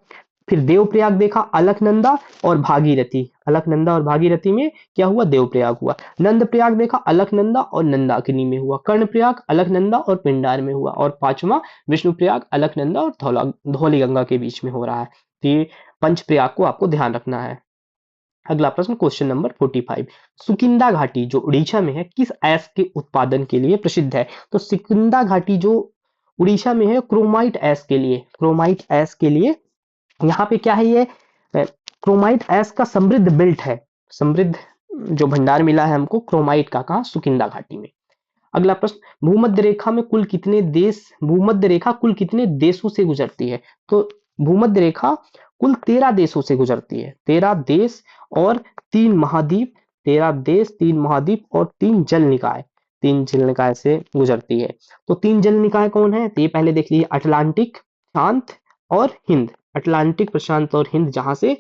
फिर देव प्रयाग देखा, अलकनंदा और भागीरथी, अलकनंदा और भागीरथी में क्या हुआ, देव प्रयाग हुआ। नंद प्रयाग देखा, अलकनंदा और नंदाकिनी में हुआ। कर्ण प्रयाग अलकनंदा और पिंडार में हुआ। और पांचवा विष्णु प्रयाग अलकनंदा और धौली गंगा के बीच में हो रहा है। तो ये पंच प्रयाग को आपको ध्यान रखना है। अगला प्रश्न, क्वेश्चन नंबर 45, सुकिंदा घाटी जो उड़ीसा में है किस अयस्क के उत्पादन के लिए प्रसिद्ध है। तो सुकिंदा घाटी जो उड़ीसा में है क्रोमाइट अयस्क के लिए, क्रोमाइट अयस्क के लिए यहाँ पे क्या है, ये क्रोमाइट अयस्क का समृद्ध बेल्ट है, समृद्ध जो भंडार मिला है हमको क्रोमाइट का, कहा, सुकिंदा घाटी में। अगला प्रश्न, भूमध्य रेखा में कुल कितने देश, भूमध्य रेखा कुल कितने देशों से गुजरती है। तो भूमध्य रेखा कुल 13 देशों से गुजरती है। 13 देश और 3 महाद्वीप, 13 देश, 3 महाद्वीप और 3 जल निकाय, 3 जल निकाय से गुजरती है। तो 3 जल निकाय कौन है, तो ये पहले देख लीजिए, अटलांटिक, प्रशांत और हिंद। अटलांटिक, प्रशांत और हिंद जहां से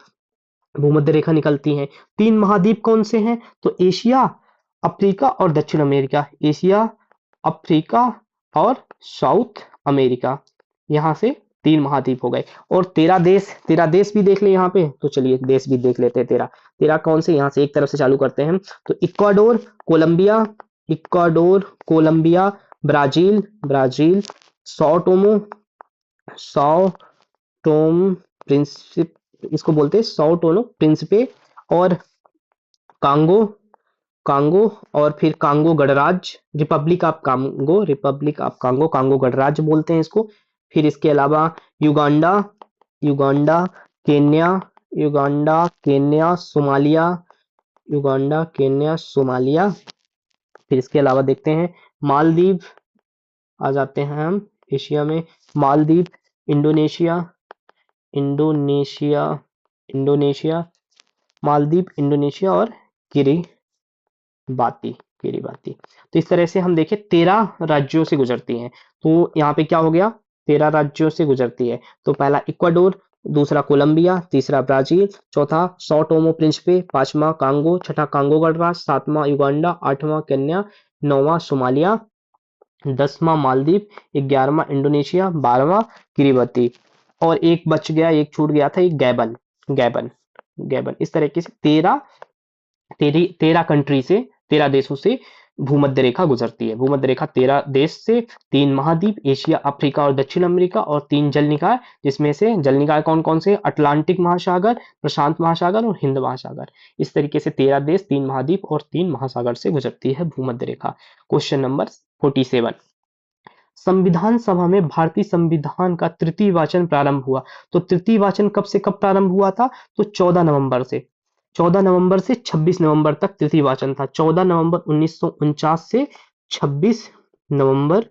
भूमध्य रेखा निकलती है। 3 महाद्वीप कौन से हैं, तो एशिया, अफ्रीका और दक्षिण अमेरिका, एशिया, अफ्रीका और साउथ अमेरिका, यहां से 3 महाद्वीप हो गए। और 13 देश, 13 देश भी देख ले यहाँ पे, तो चलिए देश भी देख लेते हैं। 13 कौन से, यहाँ से एक तरफ से चालू करते हैं। तो Ecuador, Colombia, Ecuador, Colombia, Brazil, Brazil, Sao Tome, Sao Tome Principe, इसको बोलते हैं सौ टोनो प्रिंसिपे, और कांगो, कांगो, और फिर कांगो गणराज्य, Republic of Congo, Republic of Congo, Congo गणराज्य बोलते हैं इसको। फिर इसके अलावा Uganda, Uganda, Kenya, Uganda, Kenya, Somalia, Uganda, Kenya, Somalia. फिर इसके अलावा देखते हैं मालदीव, आ जाते हैं हम एशिया में, Maldives, Indonesia, Indonesia, Indonesia, Maldives, Indonesia और किरीबाती, किरीबाती। तो इस तरह से हम देखें 13 राज्यों से गुजरती हैं। तो यहाँ पे क्या हो गया, 13 राज्यों से गुजरती है। तो पहला इक्वाडोर, दूसरा कोलंबिया, तीसरा ब्राजील, चौथा सौ टोमो प्रिंसिपे, पांचवा कांगो, छठा कांगो गणराज्य, सातवां युगांडा, आठवां केन्या, नौवां सोमालिया, 10वां मालदीव, 11वां इंडोनेशिया, 12वां किरीबती, और एक बच गया, एक छूट गया था, एक गैबन, गैबन, गैबन। इस तरीके से 13 कंट्री से, 13 देशों से भूमध्य रेखा गुजरती है। भूमध्य रेखा 13 देश से, 3 महाद्वीप, एशिया, अफ्रीका और दक्षिण अमेरिका, और 3 जल निकाय, जिसमें से जल निकाय कौन कौन से, अटलांटिक महासागर, प्रशांत महासागर और हिंद महासागर। इस तरीके से 13 देश, 3 महाद्वीप और 3 महासागर से गुजरती है भूमध्य रेखा। क्वेश्चन नंबर 47, संविधान सभा में भारतीय संविधान का तृतीय वाचन प्रारंभ हुआ। तो तृतीय वाचन कब से कब प्रारंभ हुआ था, तो 14 नवंबर से, 14 नवंबर से 26 नवंबर तक तृतीय वाचन था। 14 नवंबर 1949 से 26 नवंबर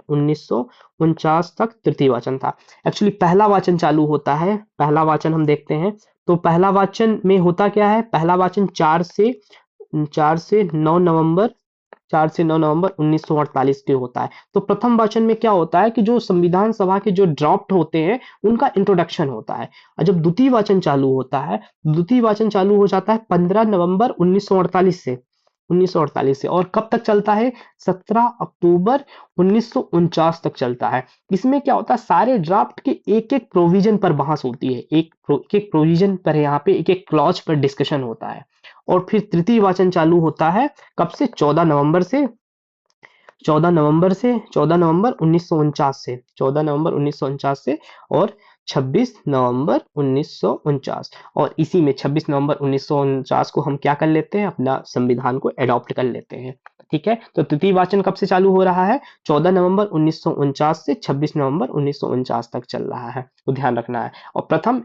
1949 तक तृतीय वाचन था। एक्चुअली पहला वाचन चालू होता है, पहला वाचन हम देखते हैं। तो पहला वाचन में होता क्या है, पहला वाचन 4 से 9 नवंबर 1948 के होता है। तो प्रथम वाचन में क्या होता है कि जो संविधान सभा के जो ड्राफ्ट होते हैं उनका इंट्रोडक्शन होता है। और जब द्वितीय वाचन चालू होता है, द्वितीय वाचन चालू हो जाता है 15 नवंबर 1948 से, 1948 से, और कब तक चलता है, 17 अक्टूबर 1949 तक चलता है। इसमें क्या होता है, सारे ड्राफ्ट के एक एक प्रोविजन पर बहस होती है, एक एक प्रोविजन पर, यहाँ पे एक एक क्लॉज पर डिस्कशन होता है। और फिर तृतीय वाचन चालू होता है कब से, 14 नवंबर 1949 से, 14 नवंबर 1949 से, और 26 नवंबर 1949, और इसी में 26 नवंबर 1949 को हम क्या कर लेते हैं, अपना संविधान को एडॉप्ट कर लेते हैं। ठीक है, तो तृतीय वाचन कब से चालू हो रहा है, 14 नवंबर 1949 से 26 नवंबर 1949 तक चल रहा है, तो ध्यान रखना है। और प्रथम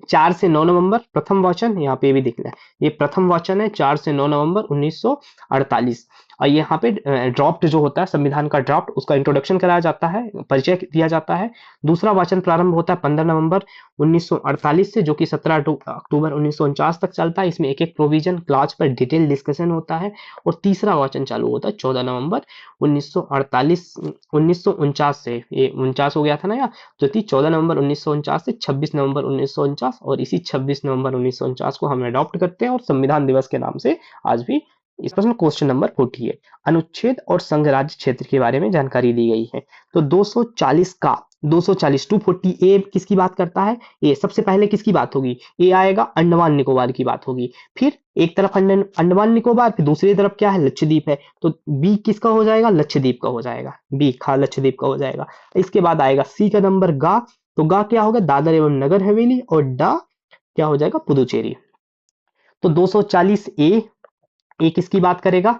4 से 9 नवंबर प्रथम वाचन, यहाँ पे भी दिखना है, ये प्रथम वाचन है 4 से 9 नवंबर 1948। और यहाँ पे ड्राफ्ट जो होता है, संविधान का ड्राफ्ट, उसका इंट्रोडक्शन कराया जाता है, परिचय दिया जाता है। दूसरा वाचन प्रारंभ होता है 15 नवंबर 1948 से, जो कि 17 अक्टूबर 1949 तक चलता है। इसमें एक एक प्रोविजन क्लाज पर डिटेल डिस्कशन होता है। और तीसरा वाचन चालू होता है 14 नवंबर 1948 1949 से, ये 49 हो गया था ना यार, जो थी 14 नवंबर 1949 से 26 नवंबर 1949, और इसी 26 नवंबर 1949 को हम अडॉप्ट करते हैं और संविधान दिवस के नाम से आज भी। इस प्रश्न क्वेश्चन नंबर 48, अनुच्छेद और संघ राज्य क्षेत्र के बारे में जानकारी दी गई है। तो 240 का 240 240 ए किसकी बात करता है? ए सबसे पहले किसकी बात होगी? ए आएगा, अंडमान निकोबार की बात होगी। फिर एक तरफ अंडमान निकोबार, फिर दूसरी तरफ क्या है? लक्षद्वीप है। तो बी किसका हो जाएगा? लक्षद्वीप का हो जाएगा। बी खा लक्षद्वीप का हो जाएगा। इसके बाद आएगा सी का नंबर गा। तो गा क्या होगा? दादर एवं नगर हवेली। और डा क्या हो जाएगा? पुदुचेरी। तो 240 ए किसकी बात करेगा?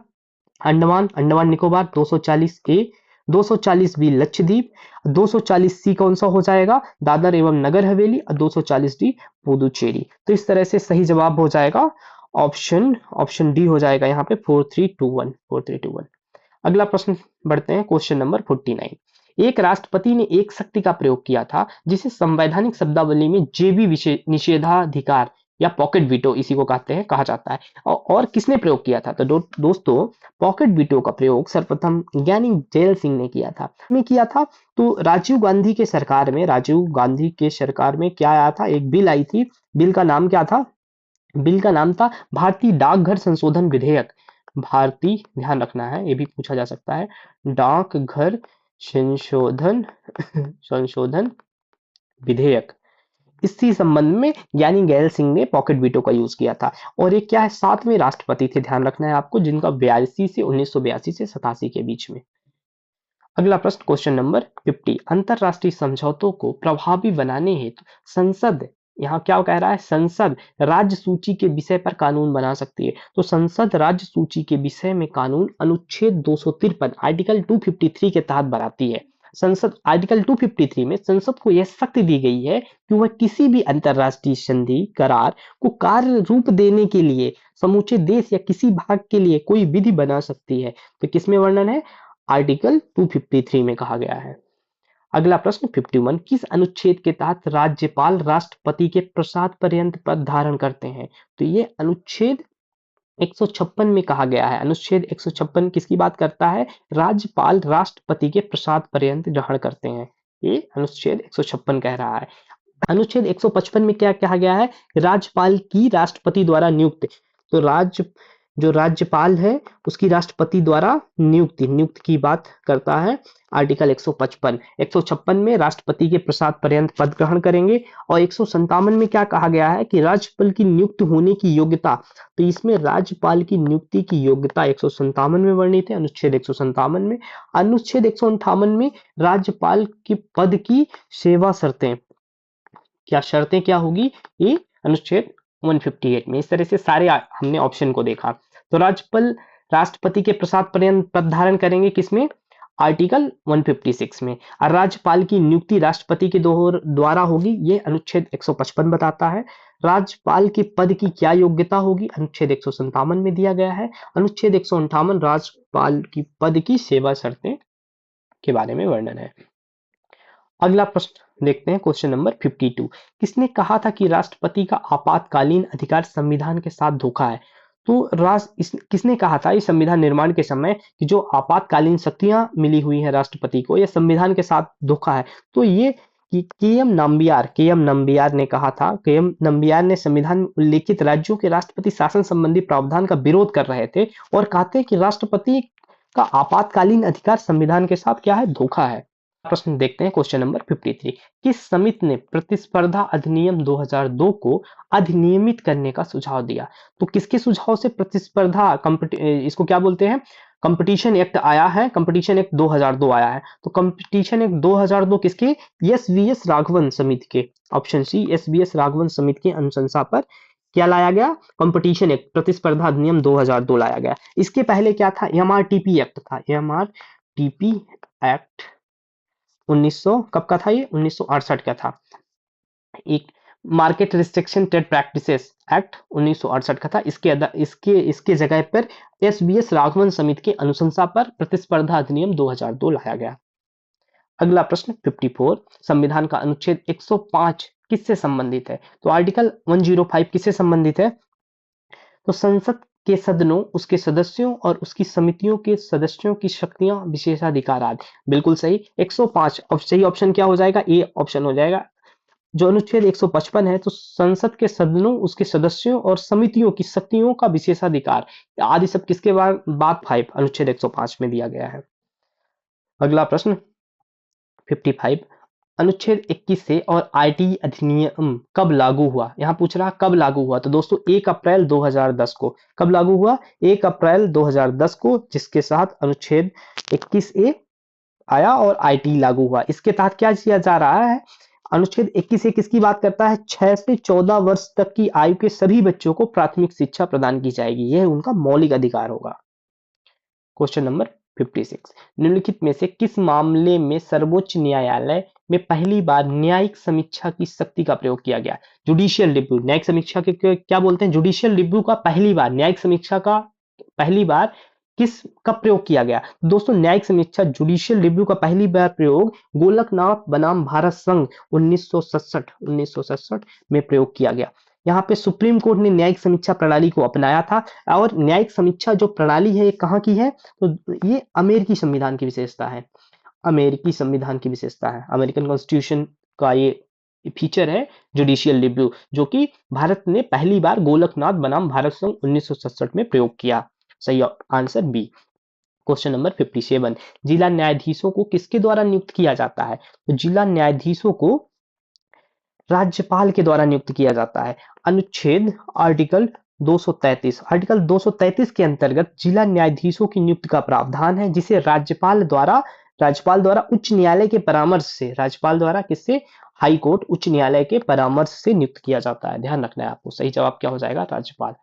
अंडमान निकोबार 240 ए। 240 बी लक्षद्वीप। 240 सी कौन सा हो जाएगा? दादर एवं नगर हवेली। और 240 डी पुदुचेरी। तो इस तरह से सही जवाब हो जाएगा ऑप्शन डी हो जाएगा यहाँ पे 4321। अगला प्रश्न बढ़ते हैं, क्वेश्चन नंबर 49। एक राष्ट्रपति ने एक शक्ति का प्रयोग किया था जिसे संवैधानिक शब्दावली में जेबी निषेधाधिकार या पॉकेट वीटो इसी को कहते हैं, कहा जाता है। और किसने प्रयोग किया था? तो दोस्तों, पॉकेट वीटो का प्रयोग सर्वप्रथम ज्ञानी जैल सिंह ने किया था। तो राजीव गांधी के सरकार में क्या आया था? एक बिल आई थी। बिल का नाम क्या था? बिल का नाम था भारतीय डाकघर संशोधन विधेयक। भारतीय, ध्यान रखना है, ये भी पूछा जा सकता है, डाकघर संशोधन संशोधन विधेयक। इसी संबंध में ज्ञानी गैल सिंह ने पॉकेट वीटो का यूज किया था। और एक क्या है? 7वें राष्ट्रपति थे, ध्यान रखना है आपको, जिनका 1982 से 87 के बीच में। अगला प्रश्न, क्वेश्चन नंबर 50। अंतरराष्ट्रीय समझौतों को प्रभावी बनाने हेतु संसद, यहाँ क्या कह रहा है? संसद राज्य सूची के विषय पर कानून बना सकती है। तो संसद राज्य सूची के विषय में कानून अनुच्छेद 253 आर्टिकल 253 के तहत बनाती है। संसद आर्टिकल 253 में संसद को यह शक्ति दी गई है कि वह किसी भी अंतरराष्ट्रीय संधि करार को कार्य रूप देने के लिए समूचे देश या किसी भाग के लिए कोई विधि बना सकती है। तो किसमें वर्णन है? आर्टिकल 253 में कहा गया है। अगला प्रश्न 51। किस अनुच्छेद के तहत राज्यपाल राष्ट्रपति के प्रसाद पर्यंत पद धारण करते हैं? तो ये अनुच्छेद 156 में कहा गया है। अनुच्छेद 156 किसकी बात करता है? राज्यपाल राष्ट्रपति के प्रसाद पर्यंत ग्रहण करते हैं, ये अनुच्छेद 156 कह रहा है। अनुच्छेद 155 में क्या कहा गया है? राज्यपाल की राष्ट्रपति द्वारा नियुक्त। तो जो राज्यपाल है उसकी राष्ट्रपति द्वारा नियुक्त की बात करता है आर्टिकल 155। 156 में राष्ट्रपति के प्रसाद पर्यंत पद ग्रहण करेंगे। और 157 में क्या कहा गया है? कि राज्यपाल की नियुक्त होने की योग्यता। तो इसमें राज्यपाल की नियुक्ति की योग्यता 157 में वर्णित है, अनुच्छेद 157 में। अनुच्छेद 158 में राज्यपाल के पद की सेवा शर्तें, क्या शर्तें क्या होगी? ये अनुच्छेद 158 में। इस तरह से सारे हमने ऑप्शन को देखा। तो राज्यपाल राष्ट्रपति के प्रसाद पर्यंत पद धारण करेंगे किसमें? आर्टिकल 156 में। और राज्यपाल की नियुक्ति राष्ट्रपति के द्वारा होगी, ये अनुच्छेद 155 बताता है। राज्यपाल के पद की क्या योग्यता होगी? अनुच्छेद 157 में दिया गया है। अनुच्छेद 158 राज्यपाल की पद की सेवा शर्तें के बारे में वर्णन है। अगला प्रश्न देखते हैं, क्वेश्चन नंबर 52। किसने कहा था कि राष्ट्रपति का आपातकालीन अधिकार संविधान के साथ धोखा है? तो किसने कहा था इस संविधान निर्माण के समय कि जो आपातकालीन शक्तियां मिली हुई हैं राष्ट्रपति को, यह संविधान के साथ धोखा है? तो ये कि के एम नंबियार ने कहा था। के एम नंबियार ने संविधान में उल्लेखित राज्यों के राष्ट्रपति शासन संबंधी प्रावधान का विरोध कर रहे थे और कहते हैं कि राष्ट्रपति का आपातकालीन अधिकार संविधान के साथ क्या है? धोखा है। प्रश्न देखते हैं, क्वेश्चन नंबर 53। किस समिति ने प्रतिस्पर्धा अधिनियम 2002 को अधिनियमित करने का सुझाव दिया? तो किसके सुझाव से प्रतिस्पर्धा इसको क्या बोलते हैं? कंपटीशन एक्ट आया है, कंपटीशन एक्ट 2002 आया है। तो कंपटीशन एक्ट 2002 किसके? एस राघवन समिति के। ऑप्शन सी, एस राघवन समिति के अनुशंसा पर क्या लाया गया? कंपटीशन एक्ट, प्रतिस्पर्धा अधिनियम 2002 लाया गया। इसके पहले क्या था? एमआरटीपी एक्ट था। एमआरटीपी एक्ट 1900 कब का था? ये 1968 का था। एक market restriction trade practices act 1968 का था। इसके जगह पर एसबीएस राघवन समिति की अनुशंसा पर प्रतिस्पर्धा अधिनियम 2002 लाया गया। अगला प्रश्न 54, संविधान का अनुच्छेद 105 किससे संबंधित है? तो आर्टिकल 105 किससे संबंधित है? तो संसद के सदनों, उसके सदस्यों और उसकी समितियों के सदस्यों की शक्तियां, विशेषाधिकार आदि। बिल्कुल सही। 105 अब सही ऑप्शन क्या हो जाएगा? ए ऑप्शन हो जाएगा। जो अनुच्छेद 155 है, तो संसद के सदनों, उसके सदस्यों और समितियों की शक्तियों का विशेषाधिकार आदि सब किसके बाद 5 अनुच्छेद 105 में दिया गया है। अगला प्रश्न 55, अनुच्छेद 21 से और आईटी अधिनियम कब लागू हुआ? यहां पूछ रहा कब लागू हुआ, तो दोस्तों 1 अप्रैल 2010 को। कब लागू हुआ? 1 अप्रैल 2010 को, जिसके साथ अनुच्छेद 21 ए आया और आईटी लागू हुआ। इसके तहत क्या किया जा रहा है? अनुच्छेद 21 ए किसकी बात करता है? 6 से 14 वर्ष तक की आयु के सभी बच्चों को प्राथमिक शिक्षा प्रदान की जाएगी। यह उनका मौलिक अधिकार होगा। क्वेश्चन नंबर 56, निम्नलिखित में से किस मामले में सर्वोच्च न्यायालय में पहली बार न्यायिक समीक्षा की शक्ति का प्रयोग किया गया? जुडिशियल रिव्यू, न्यायिक समीक्षा के क्या बोलते हैं? जुडिशियल रिव्यू का पहली बार, न्यायिक समीक्षा का पहली बार किस का प्रयोग किया गया? दोस्तों न्यायिक समीक्षा, जुडिशियल रिव्यू का पहली बार प्रयोग गोलकनाथ बनाम भारत संघ 1967 में प्रयोग किया गया। यहाँ पे सुप्रीम कोर्ट ने न्यायिक समीक्षा प्रणाली को अपनाया था। और न्यायिक समीक्षा जो प्रणाली है, ये कहाँ की है? तो ये अमेरिकी संविधान की विशेषता है। अमेरिकी संविधान की विशेषता है, अमेरिकन कॉन्स्टिट्यूशन का ये फीचर है जुडिशियल रिव्यू, जो कि भारत ने पहली बार गोलकनाथ बनाम भारत संघ 1967 में प्रयोग किया। सही आंसर बी। क्वेश्चन नंबर 57, जिला न्यायाधीशों को किसके द्वारा नियुक्त किया जाता है? तो जिला न्यायाधीशों को राज्यपाल के द्वारा नियुक्त किया जाता है। अनुच्छेद आर्टिकल 233 के अंतर्गत जिला न्यायाधीशों की नियुक्ति का प्रावधान है, जिसे राज्यपाल द्वारा उच्च न्यायालय के परामर्श से, राज्यपाल द्वारा किससे? हाई कोर्ट, उच्च न्यायालय के परामर्श से नियुक्त किया जाता है। ध्यान रखना है आपको। सही जवाब क्या हो जाएगा? राज्यपाल।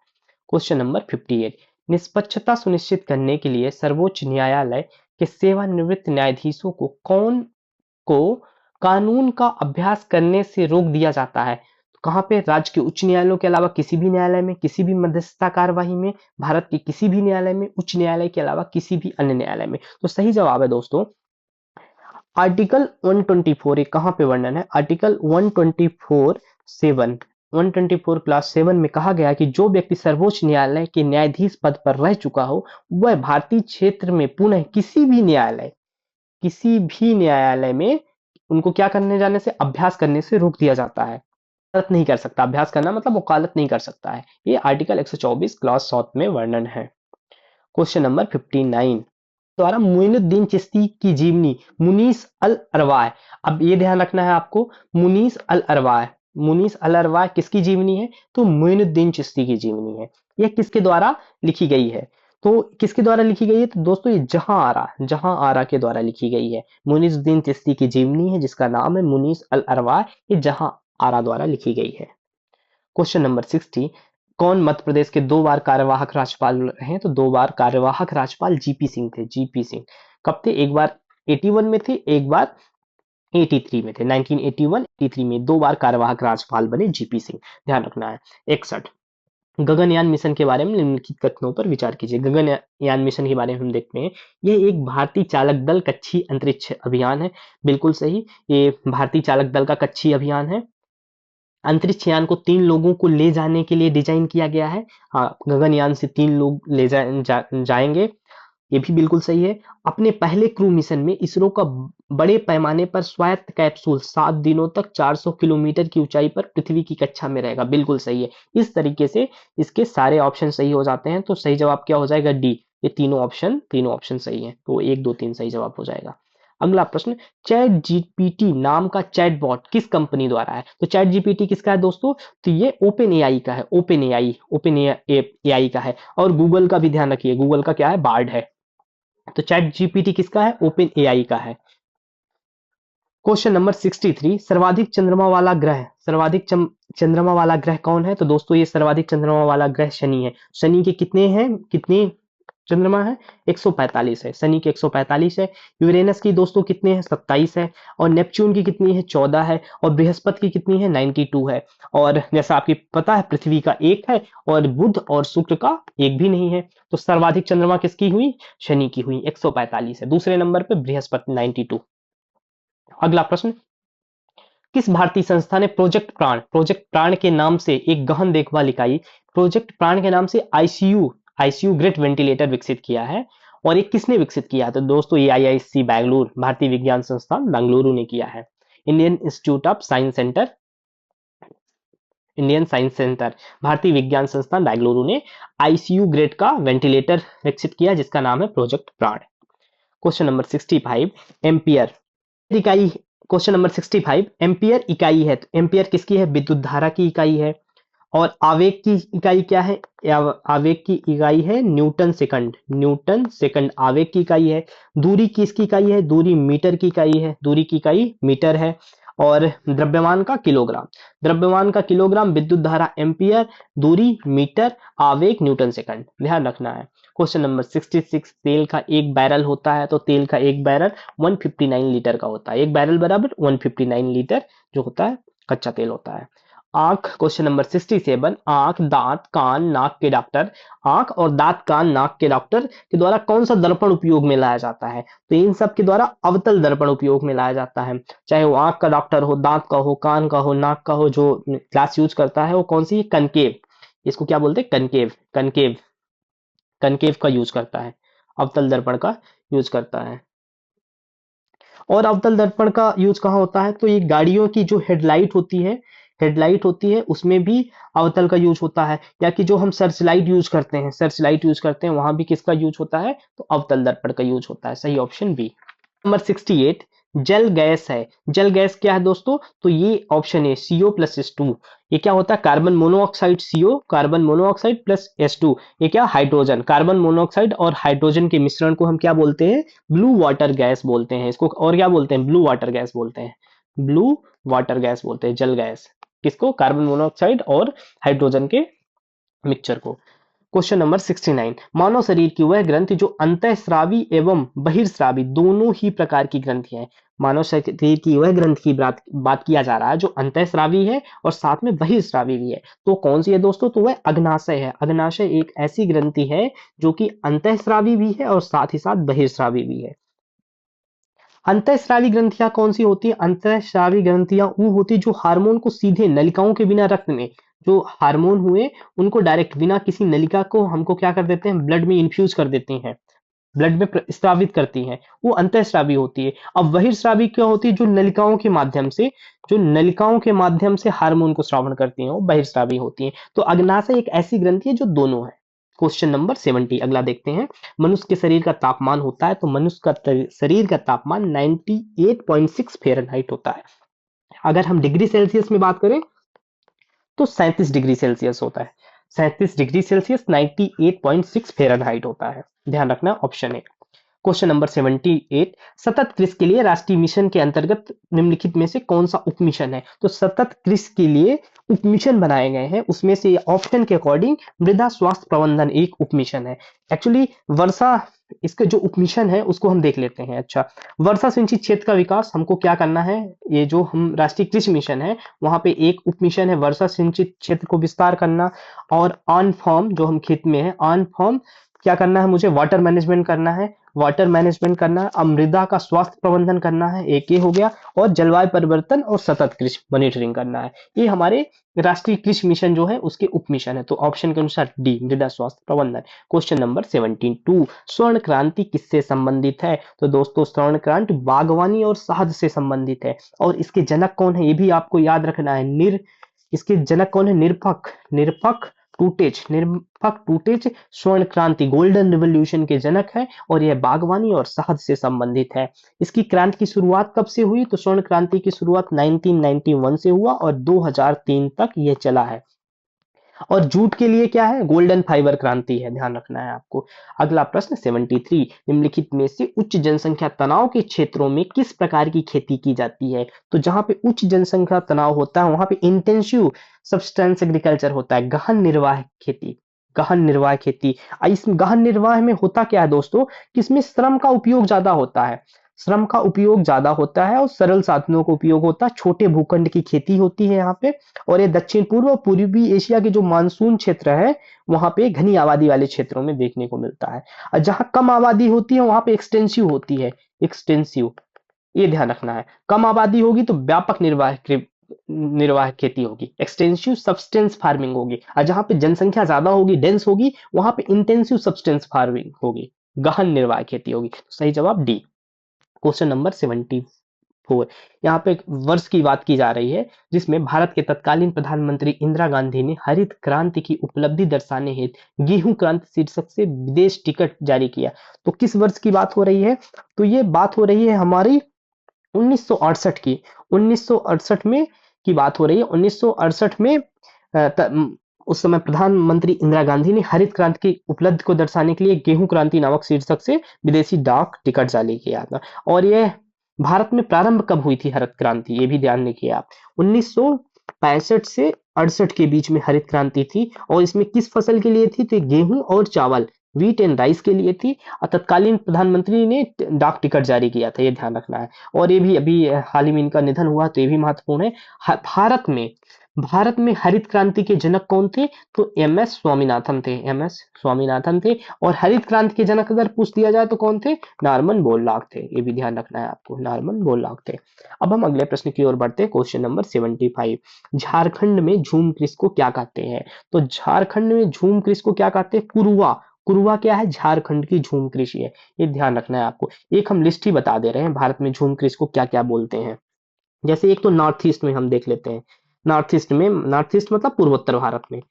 क्वेश्चन नंबर 58, निष्पक्षता सुनिश्चित करने के लिए सर्वोच्च न्यायालय के सेवानिवृत्त न्यायाधीशों को कानून का अभ्यास करने से रोक दिया जाता है। कहां पे? राज्य के उच्च न्यायालयों के अलावा किसी भी न्यायालय में, किसी भी मध्यस्थता कार्यवाही में, भारत के किसी भी न्यायालय में, उच्च न्यायालय के अलावा किसी भी अन्य न्यायालय में। तो सही जवाब है दोस्तों आर्टिकल 124। कहां पे वर्णन है? आर्टिकल 124 क्लास 7 में कहा गया कि जो व्यक्ति सर्वोच्च न्यायालय के न्यायाधीश पद पर रह चुका हो, वह भारतीय क्षेत्र में पुनः किसी भी न्यायालय में उनको क्या करने जाने से? अभ्यास करने से रोक दिया जाता है। वकालत नहीं कर सकता। अभ्यास करना मतलब वकालत नहीं कर सकता है। ये आर्टिकल 124 क्लास 7 में वर्णन है। क्वेश्चन नंबर 59, द्वारा मोइनुद्दीन चिश्ती की जीवनी मुनीस अल अरवाह। अब ये ध्यान रखना है आपको, मुनीस अल अरवाह किसकी जीवनी है? तो मोइनुद्दीन चिश्ती की जीवनी है। यह किसके द्वारा लिखी गई है? तो किसके द्वारा लिखी गई है? तो दोस्तों ये जहां आरा के द्वारा लिखी गई है। मुनीसुद्दीन चिश्ती की जीवनी है, जिसका नाम है मुनीस अल अरवाह। ये जहां आरा द्वारा लिखी गई है। क्वेश्चन नंबर 60, कौन मध्य प्रदेश के 2 बार कार्यवाहक राज्यपाल रहे? तो 2 बार कार्यवाहक राज्यपाल जीपी सिंह थे। जीपी सिंह कब थे? एक बार 81 में थे, एक बार 83 में थे। 1981 83 में 2 बार कार्यवाहक राज्यपाल बने जीपी सिंह। ध्यान रखना है। 61, गगनयान मिशन के बारे में निम्नलिखित कथनों पर विचार कीजिए। गगनयान मिशन के बारे में हम देखते हैं, यह एक भारतीय चालक दल कक्षीय अंतरिक्ष अभियान है। बिल्कुल सही, ये भारतीय चालक दल का कक्षीय अभियान है। अंतरिक्ष यान को 3 लोगों को ले जाने के लिए डिजाइन किया गया है। हाँ, गगनयान से 3 लोग ले जाएंगे। ये भी बिल्कुल सही है। अपने पहले क्रू मिशन में इसरो का बड़े पैमाने पर स्वायत्त कैप्सूल 7 दिनों तक 400 किलोमीटर की ऊंचाई पर पृथ्वी की कक्षा में रहेगा। बिल्कुल सही है। इस तरीके से इसके सारे ऑप्शन सही हो जाते हैं। तो सही जवाब क्या हो जाएगा? डी। ये तीनों ऑप्शन सही है। तो 1 2 3 सही जवाब हो जाएगा। अगला प्रश्न, चैट जीपीटी नाम का चैटबॉट किस कंपनी द्वारा है? तो चैट जीपीटी किसका है दोस्तों? तो ये ओपन एआई का है। ओपन एआई का है। और गूगल का भी ध्यान रखिए, गूगल का क्या है? बार्ड है। तो चैट जीपीटी किसका है? ओपन एआई का है। क्वेश्चन नंबर 63, सर्वाधिक चंद्रमा वाला ग्रह कौन है? तो दोस्तों ये सर्वाधिक चंद्रमा वाला ग्रह शनि है। शनि के कितने चंद्रमा है 145 है, शनि के 145 है। यूरेनस की दोस्तों कितने हैं 27 है, और नेपच्यून की कितनी है 14 है, और बृहस्पति की कितनी है 92 है। और जैसा आपकी पता है पृथ्वी का एक है, और बुध और शुक्र का एक भी नहीं है। तो सर्वाधिक चंद्रमा किसकी हुई, शनि की हुई 145 है। दूसरे नंबर पे बृहस्पति 92। अगला प्रश्न, किस भारतीय संस्था ने प्रोजेक्ट प्राण के नाम से एक गहन देखभाल इकाई, प्रोजेक्ट प्राण के नाम से आईसीयू ग्रेट वेंटिलेटर विकसित किया है, और ये किसने विकसित किया है? तो दोस्तों ये आईआईएससी बैंगलोर, भारतीय विज्ञान संस्थान बेंगलुरु ने किया है। Indian institute of science centre, Indian science centre, भारतीय विज्ञान संस्थान बेंगलुरु ने आईसीयू ग्रेड का वेंटिलेटर विकसित किया जिसका नाम है प्रोजेक्ट प्राण। क्वेश्चन नंबर 65, एम्पियर इकाई। क्वेश्चन नंबर 65, एम्पियर इकाई है, तो एम्पियर किसकी है, विद्युत धारा की इकाई है। और आवेग की इकाई क्या है, आवेग की इकाई है न्यूटन सेकंड, न्यूटन सेकंड आवेग की इकाई है। दूरी किसकी इकाई है, दूरी मीटर की इकाई है, दूरी की इकाई मीटर है। और द्रव्यमान का किलोग्राम, द्रव्यमान का किलोग्राम, विद्युत धारा एम्पियर, दूरी मीटर, आवेग न्यूटन सेकंड, ध्यान रखना है। क्वेश्चन नंबर 66, तेल का एक बैरल होता है, तो तेल का एक बैरल 159 लीटर का होता है, एक बैरल बराबर 159 लीटर जो होता है कच्चा तेल होता है। आंख, क्वेश्चन नंबर 67, आंख, दांत, कान, नाक के डॉक्टर, आंख और दांत, कान, नाक के डॉक्टर के द्वारा कौन सा दर्पण उपयोग में लाया जाता है? तो इन सब के द्वारा अवतल दर्पण उपयोग में लाया जाता है। चाहे वो आंख का डॉक्टर हो, दांत का हो, कान का हो, नाक का हो, जो ग्लास यूज करता है वो कौन सी, कनकेव, इसको क्या बोलते हैं, कनकेव, कनकेव, कनकेव का यूज करता है, अवतल दर्पण का यूज करता है। और अवतल दर्पण का यूज कहाँ होता है, तो ये गाड़ियों की जो हेडलाइट होती है उसमें भी अवतल का यूज होता है, या कि जो हम सर्च लाइट यूज करते हैं, सर्च लाइट यूज करते हैं वहां भी किसका यूज होता है, तो अवतल दर्पण का यूज होता है। सही ऑप्शन बी। नंबर 68, जल गैस है, जल गैस क्या है दोस्तों, तो ये ऑप्शन है CO+H2। ये क्या होता है, carbon monoxide CO, carbon monoxide plus H2, ये क्या, हाइड्रोजन, कार्बन मोनोऑक्साइड और हाइड्रोजन के मिश्रण को हम क्या बोलते हैं, ब्लू वाटर गैस बोलते हैं इसको, और क्या बोलते हैं, ब्लू वाटर गैस बोलते हैं, ब्लू वाटर गैस बोलते हैं जल गैस, किसको, कार्बन मोनोऑक्साइड और हाइड्रोजन के मिक्सचर को। क्वेश्चन नंबर 69, मानव शरीर की वह ग्रंथि जो अंतःस्रावी एवं बहिर्स्रावी दोनों ही प्रकार की ग्रंथियां हैं। मानव शरीर की वह ग्रंथ की बात किया जा रहा है जो अंतःस्रावी है और साथ में बहिर्स्रावी भी है, तो कौन सी है दोस्तों, तो वह अग्नाशय है। अग्नाशय एक ऐसी ग्रंथि है जो कि अंतःस्रावी भी है और साथ ही साथ बहिर्स्रावी भी है। अंतःस्रावी ग्रंथियां कौन सी होती है, अंतःस्रावी ग्रंथियां वो होती है जो हार्मोन को सीधे नलिकाओं के बिना रक्त में, जो हार्मोन हुए उनको डायरेक्ट बिना किसी नलिका को हमको क्या कर देते हैं, ब्लड में इन्फ्यूज कर देते हैं, ब्लड में स्रावित करती हैं, वो अंतःस्रावी होती है। अब बहिर्स्रावी क्या होती है, जो नलिकाओं के माध्यम से, जो नलिकाओं के माध्यम से हार्मोन को श्रावण करती हैं वो बहिर्स्रावी होती हैं। तो अग्नाशय एक ऐसी ग्रंथि है जो दोनों है। क्वेश्चन नंबर 70, अगला देखते हैं। मनुष्य के शरीर का तापमान होता है, तो मनुष्य का शरीर का तापमान 98.6 फ़ारेनहाइट होता है। अगर हम डिग्री सेल्सियस में बात करें तो 37 डिग्री सेल्सियस होता है, 37 डिग्री सेल्सियस 98.6 फ़ारेनहाइट होता है, ध्यान रखना ऑप्शन है। क्वेश्चन नंबर 78, सतत कृषि के लिए राष्ट्रीय मिशन के अंतर्गत निम्नलिखित में से कौन सा उपमिशन है? तो सतत कृषि के लिए उपमिशन बनाए गए हैं, उसमें से ऑप्शन के अकॉर्डिंग मृदा स्वास्थ्य प्रबंधन एक उपमिशन है। एक्चुअली वर्षा, इसके जो उपमिशन है उसको हम देख लेते हैं। अच्छा, वर्षा सिंचित क्षेत्र का विकास हमको क्या करना है, ये जो हम राष्ट्रीय कृषि मिशन है वहां पे एक उपमिशन है वर्षा सिंचित क्षेत्र को विस्तार करना। और ऑन फॉर्म, जो हम खेत में है, ऑन फॉर्म क्या करना है, मुझे वाटर मैनेजमेंट करना है, वाटर मैनेजमेंट करना है। अब मृदा का स्वास्थ्य प्रबंधन करना है, एक ये हो गया, और जलवायु परिवर्तन और सतत कृषि मॉनिटरिंग करना है। ये हमारे राष्ट्रीय कृषि मिशन जो है उसके उप मिशन है, तो ऑप्शन के अनुसार डी, मृदा स्वास्थ्य प्रबंधन। क्वेश्चन नंबर 72, स्वर्ण क्रांति किससे संबंधित है? तो दोस्तों स्वर्ण क्रांति बागवानी और शहद से संबंधित है, और इसके जनक कौन है ये भी आपको याद रखना है। इसके जनक कौन है, निरपक टूटेज स्वर्ण क्रांति, गोल्डन रिवॉल्यूशन के जनक है, और यह बागवानी और शहद से संबंधित है। इसकी क्रांति की शुरुआत कब से हुई? तो स्वर्ण क्रांति की शुरुआत 1991 से हुआ और 2003 तक यह चला है। और जूट के लिए क्या है, गोल्डन फाइबर क्रांति है, ध्यान रखना है आपको। अगला प्रश्न 73, निम्नलिखित में से उच्च जनसंख्या तनाव के क्षेत्रों में किस प्रकार की खेती की जाती है? तो जहां पे उच्च जनसंख्या तनाव होता है वहां पे इंटेंसिव सब्सटेंस एग्रीकल्चर होता है, गहन निर्वाह खेती, गहन निर्वाह खेती। इस गहन निर्वाह में होता क्या है दोस्तों कि इसमें श्रम का उपयोग ज्यादा होता है, श्रम का उपयोग ज्यादा होता है और सरल साधनों का उपयोग होता है, छोटे भूखंड की खेती होती है यहाँ पे। और ये दक्षिण पूर्व और पूर्वी एशिया के जो मानसून क्षेत्र है वहां पे घनी आबादी वाले क्षेत्रों में देखने को मिलता है। और जहां कम आबादी होती है वहां पे एक्सटेंसिव होती है, एक्सटेंसिव, ये ध्यान रखना है। कम आबादी होगी तो व्यापक निर्वाह खेती होगी, एक्सटेंसिव सब्सटेंस फार्मिंग होगी। और जहां पे जनसंख्या ज्यादा होगी, डेंस होगी, वहां पे इंटेंसिव सब्सटेंस फार्मिंग होगी, गहन निर्वाह खेती होगी। तो सही जवाब डी। क्वेश्चन नंबर 74, यहाँ पे एक वर्ष की बात की जा रही है जिसमें भारत के तत्कालीन प्रधानमंत्री इंदिरा गांधी ने हरित क्रांति की उपलब्धि दर्शाने हेतु गेहूं क्रांति शीर्षक से विदेश टिकट जारी किया। तो किस वर्ष की बात हो रही है? तो ये बात हो रही है हमारी 1968 की, 1968 में की बात हो रही है। 1968 में उस समय प्रधानमंत्री इंदिरा गांधी ने हरित क्रांति की उपलब्धि को दर्शाने के लिए गेहूं क्रांति नामक शीर्षक से विदेशी डाक टिकट जारी किया था। और यह भारत में प्रारंभ कब हुई थी हरित क्रांति, ये भी ध्यान रखिए आप। 1965 से 68 के बीच में हरित क्रांति थी। और इसमें किस फसल के लिए थी? तो गेहूं और चावल, व्हीट एंड राइस के लिए थी। और तत्कालीन प्रधानमंत्री ने डाक टिकट जारी किया था, ये ध्यान रखना है। और ये भी अभी हाल ही में इनका निधन हुआ, तो ये भी महत्वपूर्ण है। भारत में हरित क्रांति के जनक कौन थे? तो एम एस स्वामीनाथन थे, एम एस स्वामीनाथन थे। और हरित क्रांति के जनक अगर पूछ दिया जाए तो कौन थे? नॉर्मन बोरलॉग थे, ये भी ध्यान रखना है आपको, नॉर्मन बोरलॉग थे। अब हम अगले प्रश्न की ओर बढ़ते हैं, क्वेश्चन नंबर 75। झारखंड में झूम कृषि को क्या कहते हैं? तो झारखंड में झूम कृषि को क्या कहते हैं? कुरुआ। कुरुआ क्या है? झारखंड की झूम कृषि है, ये ध्यान रखना है आपको। एक हम लिस्ट ही बता दे रहे हैं भारत में झूम कृषि को क्या क्या बोलते हैं। जैसे एक तो नॉर्थ ईस्ट में हम देख लेते हैं, नॉर्थ ईस्ट में, नॉर्थ ईस्ट मतलब पूर्वोत्तर भारत में,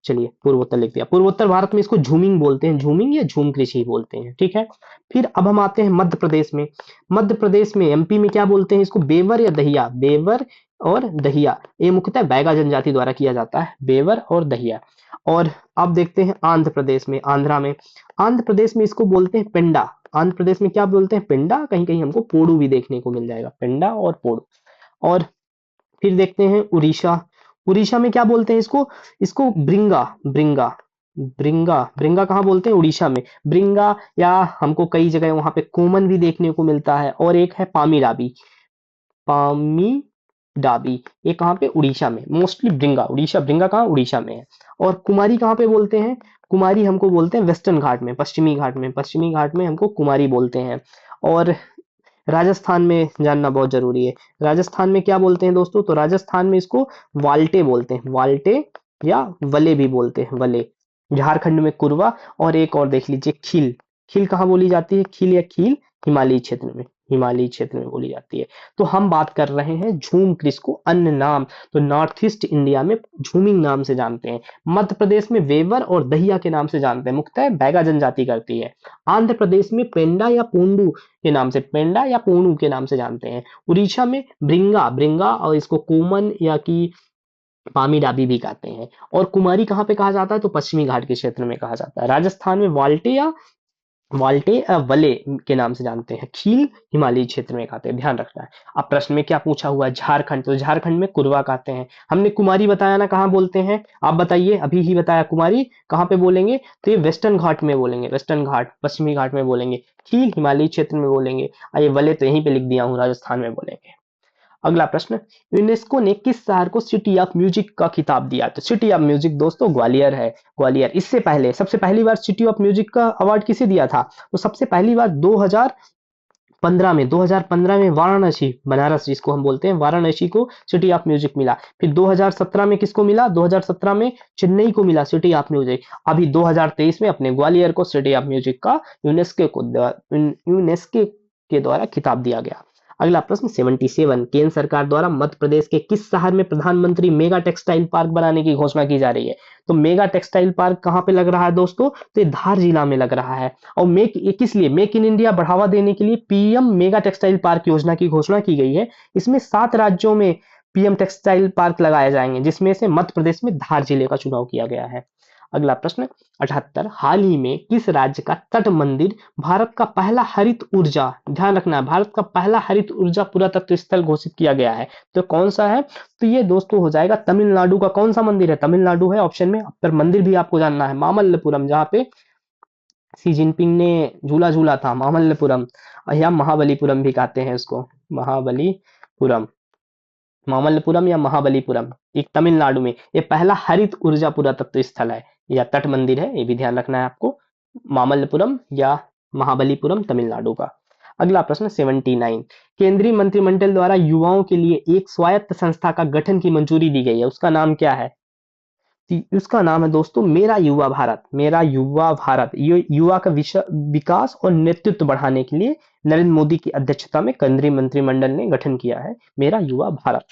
चलिए पूर्वोत्तर लिख दिया। पूर्वोत्तर भारत में इसको झूमिंग बोलते हैं, झूमिंग या झूम कृषि बोलते हैं, ठीक है। फिर अब हम आते हैं मध्य प्रदेश में। मध्य प्रदेश में, एमपी में क्या बोलते हैं इसको? बेवर या दहिया, बेवर और दहिया। ये मुख्यतः बैगा जनजाति द्वारा किया जाता है, बेवर और दहिया। और अब देखते हैं आंध्र प्रदेश में, आंध्र प्रदेश में इसको बोलते हैं पेंडा। आंध्र प्रदेश में क्या बोलते हैं? पेंडा, कहीं कहीं हमको पोड़ू भी देखने को मिल जाएगा, पेंडा और पोड़ू। और फिर देखते हैं उड़ीसा। उड़ीसा में क्या बोलते हैं इसको? इसको ब्रिंगा, ब्रिंगा, ब्रिंगा, ब्रिंगा कहाँ बोलते हैं? उड़ीसा में ब्रिंगा। या हमको कई जगह वहां पे कोमन भी देखने को मिलता है। और एक है पामीडाबी, पामीडाबी, ये कहाँ पे? उड़ीसा में। मोस्टली ब्रिंगा, उड़ीसा ब्रिंगा कहाँ? उड़ीसा में है। और कुमारी कहाँ पे बोलते हैं? कुमारी हमको बोलते हैं वेस्टर्न घाट में, पश्चिमी घाट में, पश्चिमी घाट में हमको कुमारी बोलते हैं। और राजस्थान में जानना बहुत जरूरी है, राजस्थान में क्या बोलते हैं दोस्तों? तो राजस्थान में इसको वाल्टे बोलते हैं, वाल्टे या वले भी बोलते हैं, वले। झारखंड में कुरवा। और एक और देख लीजिए खील। खील कहाँ बोली जाती है? खील या खील हिमालयी क्षेत्र में, हिमालयी क्षेत्र में बोली जाती है। तो हम बात कर रहे हैं झूम कृषि को अन्य नाम, तो नॉर्थ ईस्ट इंडिया में झूमिंग नाम से जानते हैं। मध्य प्रदेश में वेवर और दहिया के नाम से जानते हैं, मुख्यतः बैगा जनजाति करती है। आंध्र प्रदेश में पेंडा या पोंडू के नाम से, पेंडा या पोनू के नाम से जानते हैं। उड़ीसा में ब्रिंगा, ब्रिंगा, और इसको कोमन या कि पामीडाबी भी कहते हैं। और कुमारी कहाँ पे कहा जाता है? तो पश्चिमी घाट के क्षेत्र में कहा जाता है। राजस्थान में वाल्टे या वले के नाम से जानते हैं। खील हिमालयी क्षेत्र में कहते हैं, ध्यान रखना है। अब प्रश्न में क्या पूछा हुआ है? झारखंड, तो झारखंड में कुरवा कहते हैं। हमने कुमारी बताया ना, कहाँ बोलते हैं आप बताइए? अभी ही बताया, कुमारी कहाँ पे बोलेंगे? तो ये वेस्टर्न घाट में बोलेंगे, वेस्टर्न घाट, पश्चिमी घाट में बोलेंगे। खील हिमालयी क्षेत्र में बोलेंगे। ये वले तो यहीं पे लिख दिया हूँ, राजस्थान में बोलेंगे। अगला प्रश्न, यूनेस्को ने किस शहर को सिटी ऑफ म्यूजिक का खिताब दिया? तो सिटी ऑफ म्यूजिक दोस्तों ग्वालियर है, ग्वालियर। इससे पहले सबसे पहली बार सिटी ऑफ म्यूजिक का अवार्ड किसे दिया था? तो सबसे पहली बार 2015 में वाराणसी, बनारस जिसको हम बोलते हैं, वाराणसी को सिटी ऑफ म्यूजिक मिला। फिर 2017 में किसको मिला? 2017 में चेन्नई को मिला सिटी ऑफ म्यूजिक। अभी 2023 में अपने ग्वालियर को सिटी ऑफ म्यूजिक का यूनेस्को के द्वारा खिताब दिया गया। अगला प्रश्न 77, केंद्र सरकार द्वारा मध्य प्रदेश के किस शहर में प्रधानमंत्री मेगा टेक्सटाइल पार्क बनाने की घोषणा की जा रही है? तो मेगा टेक्सटाइल पार्क कहाँ पे लग रहा है दोस्तों? तो ये धार जिला में लग रहा है। और ये किस लिए? मेक इन इंडिया बढ़ावा देने के लिए पीएम मेगा टेक्सटाइल पार्क योजना की घोषणा की गई है। इसमें 7 राज्यों में पीएम टेक्सटाइल पार्क लगाए जाएंगे, जिसमें से मध्य प्रदेश में धार जिले का चुनाव किया गया है। अगला प्रश्न 78, हाल ही में किस राज्य का तट मंदिर भारत का पहला हरित ऊर्जा, ध्यान रखना है, भारत का पहला हरित ऊर्जा पुरातत्व स्थल घोषित किया गया है, तो कौन सा है? तो ये दोस्तों हो जाएगा तमिलनाडु का। कौन सा मंदिर है? तमिलनाडु है ऑप्शन में। अब मंदिर भी आपको जानना है, मामल्लपुरम, जहाँ पे सी जिनपिंग ने झूला झूला था, मामल्लपुरम, या महाबलीपुरम भी कहते हैं इसको, महाबलीपुरम, मामल्लपुरम या महाबलीपुरम, एक तमिलनाडु में ये पहला हरित ऊर्जा पुरातत्व स्थल है या तट मंदिर है, ये भी ध्यान रखना है आपको, मामल्लपुरम या महाबलीपुरम, तमिलनाडु का। अगला प्रश्न 79, केंद्रीय मंत्रिमंडल द्वारा युवाओं के लिए एक स्वायत्त संस्था का गठन की मंजूरी दी गई है, उसका नाम क्या है? उसका नाम है दोस्तों मेरा युवा भारत। मेरा युवा भारत, ये युवा का विकास और नेतृत्व बढ़ाने के लिए नरेंद्र मोदी की अध्यक्षता में केंद्रीय मंत्रिमंडल ने गठन किया है मेरा युवा भारत।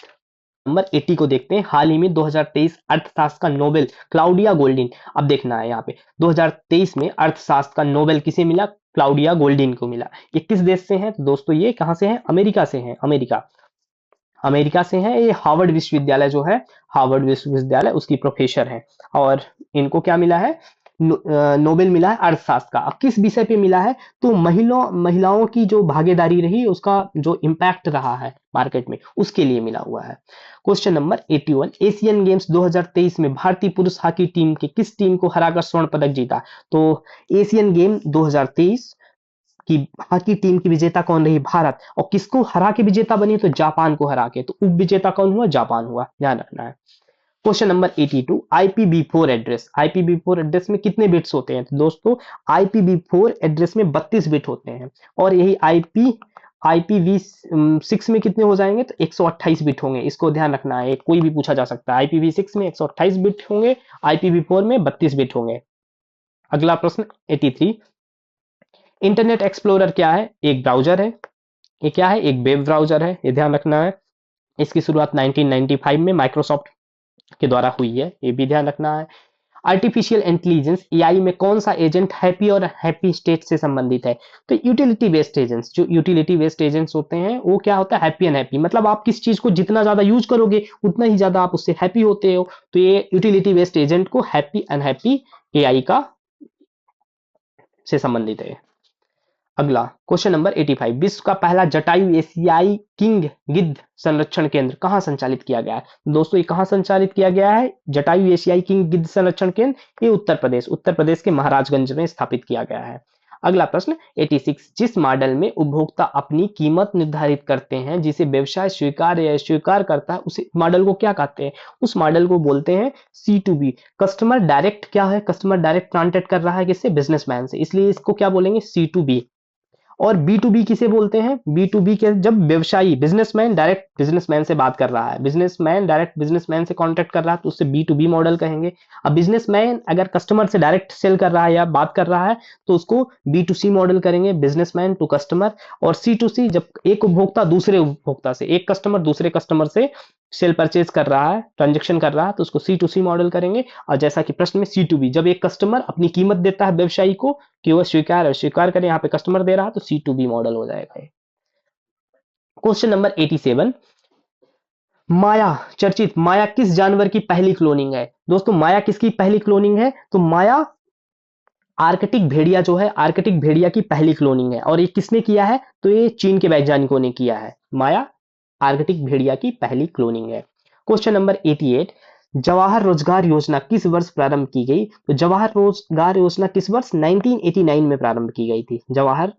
नंबर 80 को देखते हैं, हाल ही में 2023 अर्थशास्त्र का नोबेल क्लाउडिया गोल्डिन, अब देखना है यहाँ पे 2023 में अर्थशास्त्र का नोबेल किसे मिला? क्लाउडिया गोल्डिन को मिला। ये किस देश से है? तो दोस्तों ये कहां से है? अमेरिका से है, अमेरिका से है। ये हार्वर्ड विश्वविद्यालय जो है, हार्वर्ड विश्वविद्यालय उसकी प्रोफेसर है, और इनको क्या मिला है? नोबेल मिला है अर्थशास्त्र का। अब किस विषय पे मिला है? तो महिलाओं की जो भागीदारी रही, उसका जो इम्पैक्ट रहा है मार्केट में, उसके लिए मिला हुआ है। क्वेश्चन नंबर 81, एशियन गेम्स 2023 में भारतीय पुरुष हॉकी टीम के किस टीम को हराकर स्वर्ण पदक जीता? तो एशियन गेम 2023 कि हॉकी टीम की विजेता कौन रही? भारत। और किसको हरा के विजेता बनी? तो जापान को हरा के। तो उप विजेता कौन हुआ? जापान हुआ, ध्यान रखना है। Question number 82, IPv4 address, IPv4 address में कितने बिट्स होते हैं? तो दोस्तों IPv4 एड्रेस में 32 बिट होते हैं, और यही IPv6 में कितने हो जाएंगे? तो 128 बिट होंगे, इसको ध्यान रखना है, कोई भी पूछा जा सकता है। IPv6 में 128 बिट होंगे, IPv4 में 32 बिट होंगे। अगला प्रश्न 83, इंटरनेट एक्सप्लोरर क्या है? एक ब्राउजर है। ये क्या है? एक वेब ब्राउजर है, ये ध्यान रखना है। इसकी शुरुआत 1995 में माइक्रोसॉफ्ट के द्वारा हुई है, ये भी ध्यान रखना है। आर्टिफिशियल इंटेलिजेंस एआई में कौन सा एजेंट हैप्पी और हैप्पी स्टेट से संबंधित है? तो यूटिलिटी बेस्ड एजेंट्स, जो यूटिलिटी बेस्ड एजेंट्स होते हैं वो क्या होता है? हैप्पी एंड हैप्पी, मतलब आप किस चीज को जितना ज्यादा यूज करोगे उतना ही ज्यादा आप उससे हैप्पी होते हो, तो ये यूटिलिटी बेस्ड एजेंट को हैप्पी एंड हैप्पी एआई का से संबंधित है। अगला क्वेश्चन नंबर 85, विश्व का पहला जटायु एशियाई किंग गिद्ध संरक्षण केंद्र कहां संचालित किया गया है? दोस्तों ये कहां संचालित किया गया है? जटायु एशियाई किंग गिद्ध संरक्षण केंद्र, ये उत्तर प्रदेश के महाराजगंज में स्थापित किया गया है। अगला प्रश्न 86, जिस मॉडल में उपभोक्ता अपनी कीमत निर्धारित करते हैं, जिसे व्यवसाय स्वीकार या स्वीकार करता है, उस मॉडल को क्या कहते हैं? उस मॉडल को बोलते हैं C2B। कस्टमर डायरेक्ट क्या है? कस्टमर डायरेक्ट कॉन्टेक्ट कर रहा है किससे? बिजनेसमैन से, इसलिए इसको क्या बोलेंगे? C2B। और B2B किसे बोलते हैं? B2B के जब व्यवसायी बिजनेसमैन डायरेक्ट बिजनेसमैन से बात कर रहा है, बिजनेसमैन डायरेक्ट बिजनेसमैन से कांटेक्ट कर रहा है, तो उससे B2B मॉडल कहेंगे। अब बिजनेसमैन अगर कस्टमर से डायरेक्ट सेल कर रहा है या बात कर रहा है, तो उसको B2C मॉडल करेंगे, बिजनेसमैन टू कस्टमर। और C2C जब एक उपभोक्ता दूसरे उपभोक्ता से, एक कस्टमर दूसरे कस्टमर से सेल परचेज कर रहा है, ट्रांजेक्शन कर रहा है, तो उसको C2C मॉडल करेंगे। और जैसा कि प्रश्न में C2B, जब एक कस्टमर अपनी कीमत देता है व्यवसायी को कि वह स्वीकार करें, यहाँ पे कस्टमर दे रहा है, तो C2B मॉडल हो जाएगा। क्वेश्चन नंबर 87, माया, चर्चित माया किस जानवर की पहली क्लोनिंग है? दोस्तों माया किसकी पहली क्लोनिंग है? तो माया आर्कटिक भेड़िया जो है, आर्कटिक भेड़िया की पहली क्लोनिंग है। और ये किसने किया है? तो ये चीन के वैज्ञानिकों ने किया है। माया आर्कटिक भेड़िया की पहली क्लोनिंग है। क्वेश्चन नंबर 88, जवाहर रोजगार योजना किस वर्ष प्रारंभ की गई? तो जवाहर रोजगार योजना किस वर्ष? 1989 में प्रारंभ की गई थी। जवाहर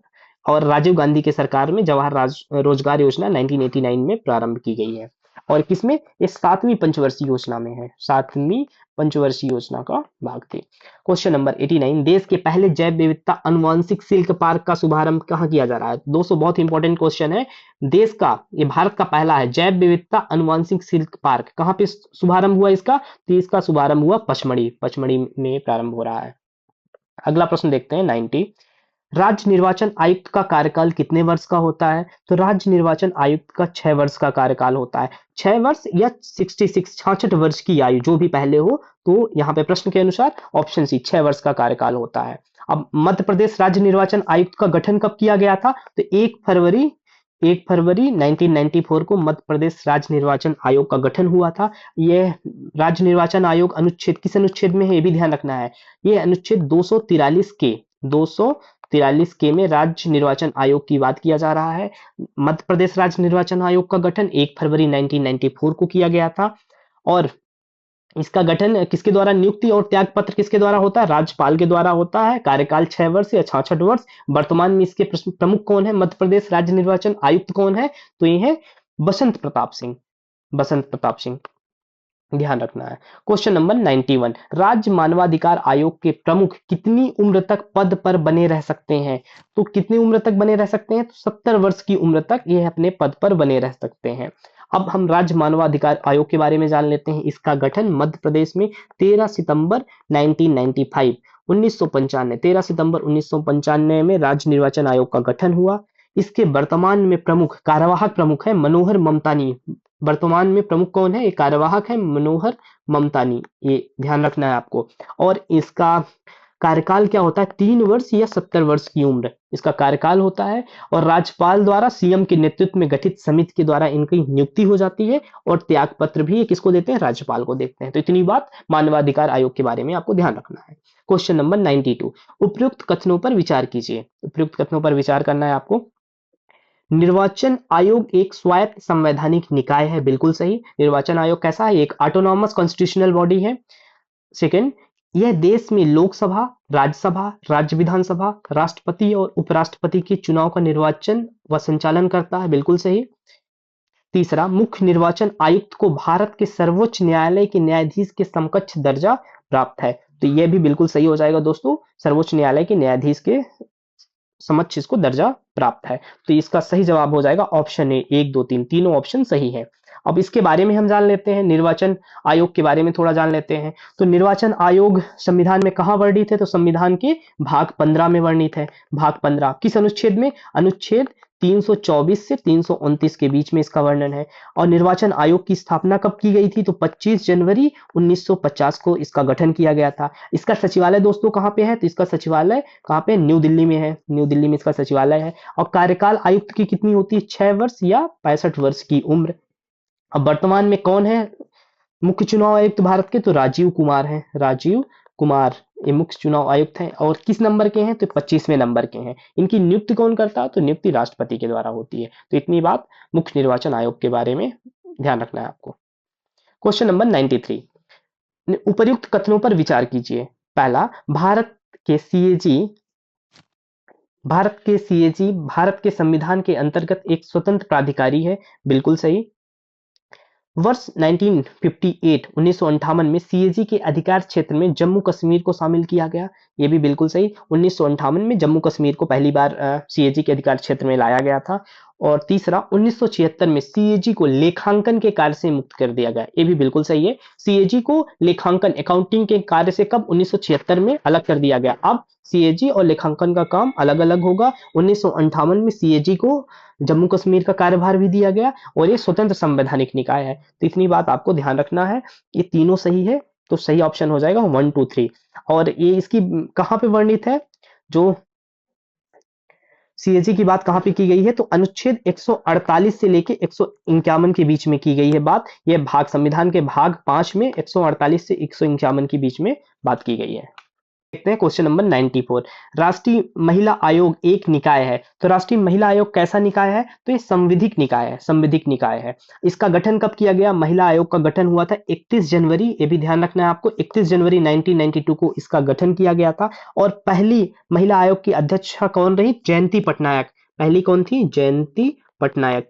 और राजीव गांधी के सरकार में जवाहर रोजगार योजना 1989 में प्रारंभ की गई है। और किसमें? ये 7वीं पंचवर्षीय योजना में है, 7वीं पंचवर्षीय योजना का भाग थी। क्वेश्चन नंबर 89, देश के पहले जैव विविधता अनुवांशिक सिल्क पार्क का शुभारंभ कहाँ किया जा रहा है? दोस्तों बहुत इंपॉर्टेंट क्वेश्चन है। देश का, ये भारत का पहला है जैव विविधता अनुवांशिक सिल्क पार्क, कहाँ पे शुभारंभ हुआ इसका? तो इसका शुभारंभ हुआ पचमढ़ी में प्रारंभ हो रहा है। अगला प्रश्न देखते हैं 90, राज्य निर्वाचन आयुक्त का कार्यकाल कितने वर्ष का होता है? तो राज्य निर्वाचन आयुक्त का 6 वर्ष का कार्यकाल होता है। 6 वर्ष या 66 वर्ष की आयु, जो भी पहले हो। तो यहाँ पे प्रश्न के अनुसार ऑप्शन सी 6 वर्ष का कार्यकाल होता है। अब मध्य प्रदेश राज्य निर्वाचन आयुक्त का गठन कब किया गया था? तो 1 फरवरी 1 फरवरी 1994 को मध्य प्रदेश राज्य निर्वाचन आयोग का गठन हुआ था। यह राज्य निर्वाचन आयोग अनुच्छेद किस अनुच्छेद में है, ये भी ध्यान रखना है। ये अनुच्छेद 243 के में राज्य निर्वाचन आयोग की बात किया जा रहा है। मध्य प्रदेश राज्य निर्वाचन आयोग का गठन 1 फरवरी 1994 को किया गया था और इसका गठन किसके द्वारा, नियुक्ति और त्याग पत्र किसके द्वारा होता है, राज्यपाल के द्वारा होता है। कार्यकाल 6 वर्ष या 66 वर्ष। वर्तमान में इसके प्रमुख कौन है, मध्य प्रदेश राज्य निर्वाचन आयुक्त कौन है, तो ये है बसंत प्रताप सिंह। बसंत प्रताप सिंह, ध्यान रखना है। क्वेश्चन नंबर 91, राज्य मानवाधिकार आयोग के प्रमुख कितनी उम्र तक पद पर बने रह सकते हैं, तो कितनी उम्र तक बने रह सकते हैं, तो 70 वर्ष की उम्र तक ये अपने पद पर बने रह सकते हैं। अब हम राज्य मानवाधिकार आयोग के बारे में जान लेते हैं। इसका गठन मध्य प्रदेश में 13 सितंबर 1995 1995 13 सितंबर 1995 में राज्य निर्वाचन आयोग का गठन हुआ। इसके वर्तमान में प्रमुख कार्यवाहक प्रमुख है मनोहर ममतानी। वर्तमान में प्रमुख कौन है, ये कार्यवाहक है मनोहर ममतानी, ये ध्यान रखना है आपको। और इसका कार्यकाल क्या होता है, 3 वर्ष या 70 वर्ष की उम्र इसका कार्यकाल होता है। और राज्यपाल द्वारा सीएम के नेतृत्व में गठित समिति के द्वारा इनकी नियुक्ति हो जाती है और त्याग पत्र भी ये किसको देते हैं, राज्यपाल को देते हैं। तो इतनी बात मानवाधिकार आयोग के बारे में आपको ध्यान रखना है। क्वेश्चन नंबर 92, उपयुक्त कथनों पर विचार कीजिए। उपयुक्त कथनों पर विचार करना है आपको। निर्वाचन आयोग एक स्वायत्त संवैधानिक निकाय है, बिल्कुल सही। निर्वाचन आयोग कैसा है, एक ऑटोनॉमस कॉन्स्टिट्यूशनल बॉडी है। सेकंड, यह देश में लोकसभा, राज्यसभा, राज्य विधानसभा, राष्ट्रपति और उपराष्ट्रपति के चुनाव का निर्वाचन व संचालन करता है, बिल्कुल सही। तीसरा, मुख्य निर्वाचन आयुक्त को भारत के सर्वोच्च न्यायालय के न्यायाधीश के समकक्ष दर्जा प्राप्त है, तो यह भी बिल्कुल सही हो जाएगा दोस्तों, सर्वोच्च न्यायालय के न्यायाधीश के समक्ष इसको दर्जा प्राप्त है। तो इसका सही जवाब हो जाएगा ऑप्शन ए। 1 2 3 तीनों ऑप्शन सही है। अब इसके बारे में हम जान लेते हैं, निर्वाचन आयोग के बारे में थोड़ा जान लेते हैं। तो निर्वाचन आयोग संविधान में कहाँ वर्णित है, तो संविधान के भाग 15 में वर्णित है। भाग 15 किस अनुच्छेद में, अनुच्छेद 324 से 329 के बीच में इसका वर्णन है। और निर्वाचन आयोग की स्थापना कब की गई थी, तो 25 जनवरी 1950 को इसका गठन किया गया था। इसका सचिवालय दोस्तों कहाँ पे है, तो इसका सचिवालय कहाँ पे, न्यू दिल्ली में है। न्यू दिल्ली में इसका सचिवालय है। और कार्यकाल आयुक्त की कितनी होती है, 6 वर्ष या 65 वर्ष की उम्र। अब वर्तमान में कौन है मुख्य चुनाव आयुक्त भारत के, तो राजीव कुमार हैं। राजीव कुमार ये मुख्य चुनाव आयुक्त हैं और किस नंबर के हैं, तो 25वें नंबर के हैं। इनकी नियुक्ति कौन करता है, तो नियुक्ति राष्ट्रपति के द्वारा होती है। तो इतनी बात मुख्य निर्वाचन आयोग के बारे में ध्यान रखना है आपको। क्वेश्चन नंबर 93, उपर्युक्त कथनों पर विचार कीजिए। पहला, भारत के संविधान के अंतर्गत एक स्वतंत्र प्राधिकारी है, बिल्कुल सही। वर्ष 1958 में सीएजी के अधिकार क्षेत्र में जम्मू कश्मीर को शामिल किया गया, ये भी बिल्कुल सही। 1958 में जम्मू कश्मीर को पहली बार सीएजी के अधिकार क्षेत्र में लाया गया था। और तीसरा, 1976 में सीएजी को लेखांकन के कार्य से मुक्त कर दिया गया, ये भी बिल्कुल सही है। सीएजी को लेखांकन अकाउंटिंग के कार्य से कब, 1976 में अलग कर दिया गया। अब सीएजी और लेखांकन का काम अलग अलग होगा। 1958 में सीएजी को जम्मू कश्मीर का कार्यभार भी दिया गया और ये स्वतंत्र संवैधानिक निकाय है। तो इतनी बात आपको ध्यान रखना है। ये तीनों सही है, तो सही ऑप्शन हो जाएगा 1 2 3। और ये इसकी कहाँ पे वर्णित है, जो सीएजी की बात कहाँ पे की गई है, तो अनुच्छेद 148 से लेके 151 के बीच में की गई है बात। यह भाग संविधान के भाग 5 में 148 से 151 के बीच में बात की गई है। देखते हैं क्वेश्चन नंबर 94, राष्ट्रीय महिला आयोग एक निकाय है, तो राष्ट्रीय महिला आयोग कैसा निकाय है, तो ये संविधिक निकाय है। संविधिक निकाय है। इसका गठन कब किया गया, महिला आयोग का गठन हुआ था 31 जनवरी, ये भी ध्यान रखना है आपको, 31 जनवरी 1992 को इसका गठन किया गया था। और पहली महिला आयोग की अध्यक्षा कौन रही, जयंती पटनायक। पहली कौन थी, जयंती पटनायक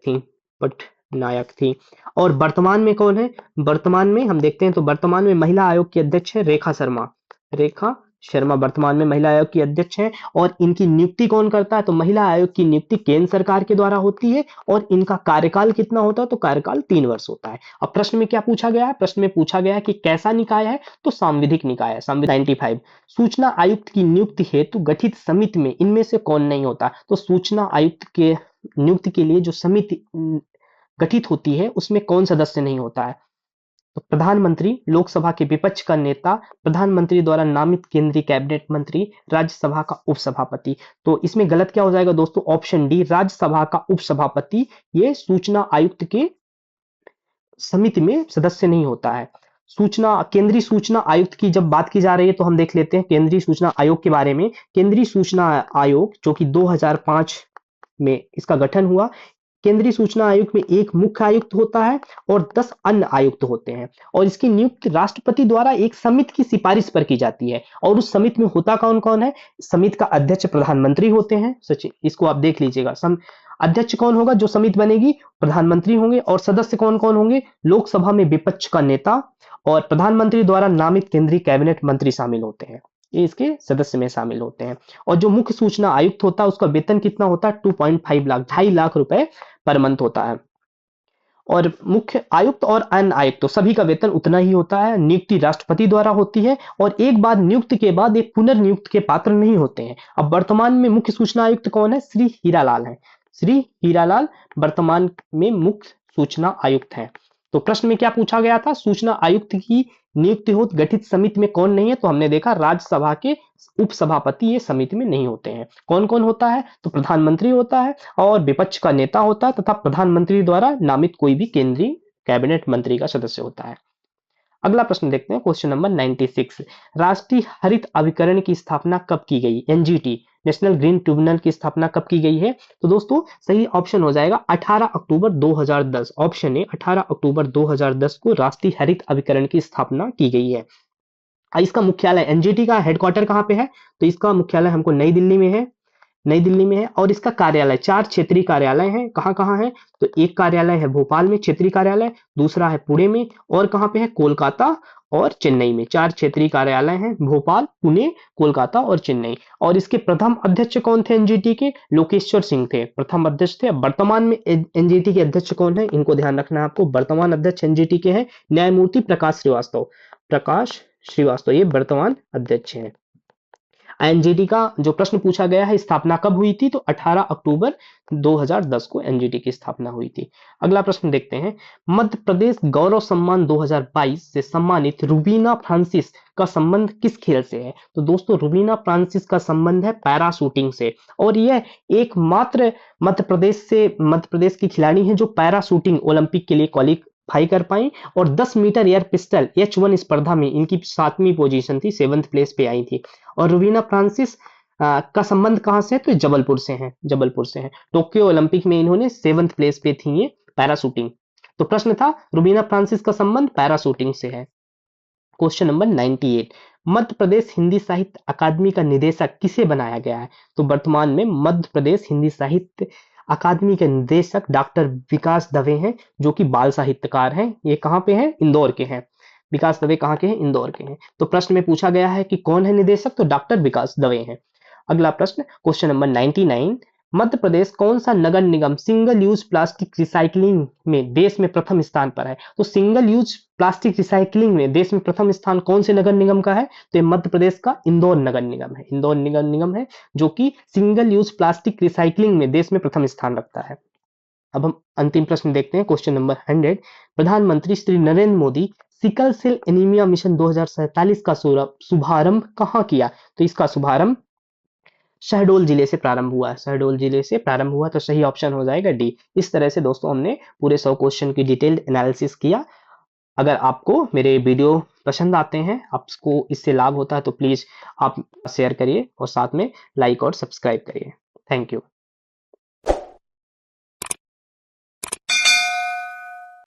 थी। और वर्तमान में कौन है, वर्तमान में हम देखते हैं तो वर्तमान में महिला आयोग की अध्यक्ष है रेखा शर्मा वर्तमान में महिला आयोग की अध्यक्ष हैं। और इनकी नियुक्ति कौन करता है, तो महिला आयोग की नियुक्ति केंद्र सरकार के द्वारा होती है। और इनका कार्यकाल कितना होता है, तो कार्यकाल 3 वर्ष होता है। अब प्रश्न में क्या पूछा गया है, प्रश्न में पूछा गया है कि कैसा निकाय है, तो सांविधिक निकाय है। 95, सूचना आयुक्त की नियुक्ति हेतु गठित समिति में इनमें से कौन नहीं होता, तो सूचना आयुक्त के नियुक्ति के लिए जो समिति गठित होती है उसमें कौन सदस्य नहीं होता है, तो प्रधानमंत्री, लोकसभा के विपक्ष का नेता, प्रधानमंत्री द्वारा नामित केंद्रीय कैबिनेट मंत्री, राज्यसभा का उपसभापति। तो इसमें गलत क्या हो जाएगा दोस्तों, ऑप्शन डी, राज्यसभा का उपसभापति ये सूचना आयुक्त के समिति में सदस्य नहीं होता है। केंद्रीय सूचना आयुक्त की जब बात की जा रही है तो हम देख लेते हैं केंद्रीय सूचना आयोग के बारे में। केंद्रीय सूचना आयोग जो कि 2005 में इसका गठन हुआ। केंद्रीय सूचना आयोग में एक मुख्य आयुक्त होता है और 10 अन्य आयुक्त होते हैं, और इसकी नियुक्ति राष्ट्रपति द्वारा एक समिति की सिफारिश पर की जाती है। और उस समिति में होता कौन कौन है, समिति का अध्यक्ष प्रधानमंत्री होते हैं। सचिन, इसको आप देख लीजिएगा। अध्यक्ष कौन होगा, जो समिति बनेगी, प्रधानमंत्री होंगे। और सदस्य कौन कौन होंगे, लोकसभा में विपक्ष का नेता और प्रधानमंत्री द्वारा नामित केंद्रीय कैबिनेट मंत्री शामिल होते हैं, ये इसके सदस्य में शामिल होते हैं। और जो मुख्य सूचना आयुक्त होता है उसका वेतन कितना होता है, 2.5 लाख, 2.5 लाख रुपए पर मंथ होता है। और मुख्य आयुक्त और अन्य आयुक्त तो सभी का वेतन उतना ही होता है। नियुक्ति राष्ट्रपति द्वारा होती है और एक बार नियुक्ति के बाद एक पुनर्नियुक्त के पात्र नहीं होते हैं। अब वर्तमान में मुख्य सूचना आयुक्त कौन है, श्री हीरालाल है। श्री हीरालाल वर्तमान में मुख्य सूचना आयुक्त हैं। तो प्रश्न में क्या पूछा गया था, सूचना आयुक्त की नियुक्ति हो गठित समिति में कौन नहीं है, तो हमने देखा राज्यसभा के उपसभापति ये समिति में नहीं होते हैं। कौन कौन होता है, तो प्रधानमंत्री होता है और विपक्ष का नेता होता है तथा प्रधानमंत्री द्वारा नामित कोई भी केंद्रीय कैबिनेट मंत्री का सदस्य होता है। अगला प्रश्न देखते हैं, क्वेश्चन नंबर 96। राष्ट्रीय हरित अभिकरण की स्थापना कब की गई, एनजीटी, नेशनल ग्रीन ट्रिब्यूनल की स्थापना कब की गई है, तो दोस्तों सही ऑप्शन हो जाएगा 18 अक्टूबर 2010। ऑप्शन ए 18 अक्टूबर 2010 को राष्ट्रीय हरित अभिकरण की स्थापना की गई है। इसका मुख्यालय, एनजीटी का हेडक्वार्टर कहाँ पे है, तो इसका मुख्यालय हमको नई दिल्ली में है, नई दिल्ली में है। और इसका कार्यालय, 4 क्षेत्रीय कार्यालय हैं। कहाँ कहाँ है, तो एक कार्यालय है भोपाल में क्षेत्रीय कार्यालय, दूसरा है पुणे में, और कहाँ पे है, कोलकाता और चेन्नई में। 4 क्षेत्रीय कार्यालय हैं, भोपाल, पुणे, कोलकाता और चेन्नई। और इसके प्रथम अध्यक्ष कौन थे एनजीटी के, लोकेश्वर सिंह थे, प्रथम अध्यक्ष थे। वर्तमान में एनजीटी के अध्यक्ष कौन है, इनको ध्यान रखना है आपको। वर्तमान अध्यक्ष एनजीटी के हैं न्यायमूर्ति प्रकाश श्रीवास्तव। प्रकाश श्रीवास्तव ये वर्तमान अध्यक्ष हैं। एनजीटी का जो प्रश्न पूछा गया है, स्थापना कब हुई थी, तो 18 अक्टूबर 2010 को एनजीटी की स्थापना हुई थी। अगला प्रश्न देखते हैं, मध्य प्रदेश गौरव सम्मान 2022 से सम्मानित रुबीना फ्रांसिस का संबंध किस खेल से है, तो दोस्तों रुबीना फ्रांसिस का संबंध है पैराशूटिंग से। और यह एकमात्र मध्य प्रदेश की खिलाड़ी है जो पैराशूटिंग ओलंपिक के लिए क्वालिफाई कर पाई। और 10 मीटर एयर पिस्टल H1 स्पर्धा में इनकी 7वीं पोजीशन थी, 7th प्लेस पे आई थी। और रुबीना फ्रांसिस का संबंध कहां से है, तो जबलपुर से है, जबलपुर से है। टोक्यो ओलंपिक में इन्होंने 7th प्लेस पे थी ये पैराशूटिंग। तो प्रश्न था रुबीना फ्रांसिस का संबंध पैराशूटिंग से है। क्वेश्चन नंबर 98, मध्य प्रदेश हिंदी साहित्य अकादमी का निदेशक किसे बनाया गया है, तो वर्तमान में मध्य प्रदेश हिंदी साहित्य अकादमी के निदेशक डॉक्टर विकास दवे हैं, जो कि बाल साहित्यकार हैं। ये कहाँ पे हैं, इंदौर के हैं। विकास दवे कहाँ के हैं, इंदौर के हैं। तो प्रश्न में पूछा गया है कि कौन है निदेशक, तो डॉक्टर विकास दवे हैं। अगला प्रश्न, क्वेश्चन नंबर 99, मध्य प्रदेश कौन सा नगर निगम सिंगल यूज प्लास्टिक रिसाइकलिंग में देश में प्रथम स्थान पर है, तो सिंगल यूज प्लास्टिक रिसाइकलिंग में देश में प्रथम स्थान कौन से नगर निगम का है, तो मध्य प्रदेश का इंदौर नगर निगम है। इंदौर नगर निगम है जो कि सिंगल यूज प्लास्टिक रिसाइकलिंग में देश में प्रथम स्थान रखता है। अब हम अंतिम प्रश्न देखते हैं, क्वेश्चन नंबर 100, प्रधानमंत्री Shri Narendra Modi sickle cell anaemia mission 2047 का शुभारंभ कहाँ किया, तो इसका शुभारंभ शहडोल जिले से प्रारंभ हुआ है, शहडोल जिले से प्रारंभ हुआ। तो सही ऑप्शन हो जाएगा डी। इस तरह से दोस्तों हमने पूरे 100 क्वेश्चन की डिटेल्ड एनालिसिस किया। अगर आपको मेरे वीडियो पसंद आते हैं, आपको इससे लाभ होता है, तो प्लीज आप शेयर करिए और साथ में लाइक और सब्सक्राइब करिए। Thank you.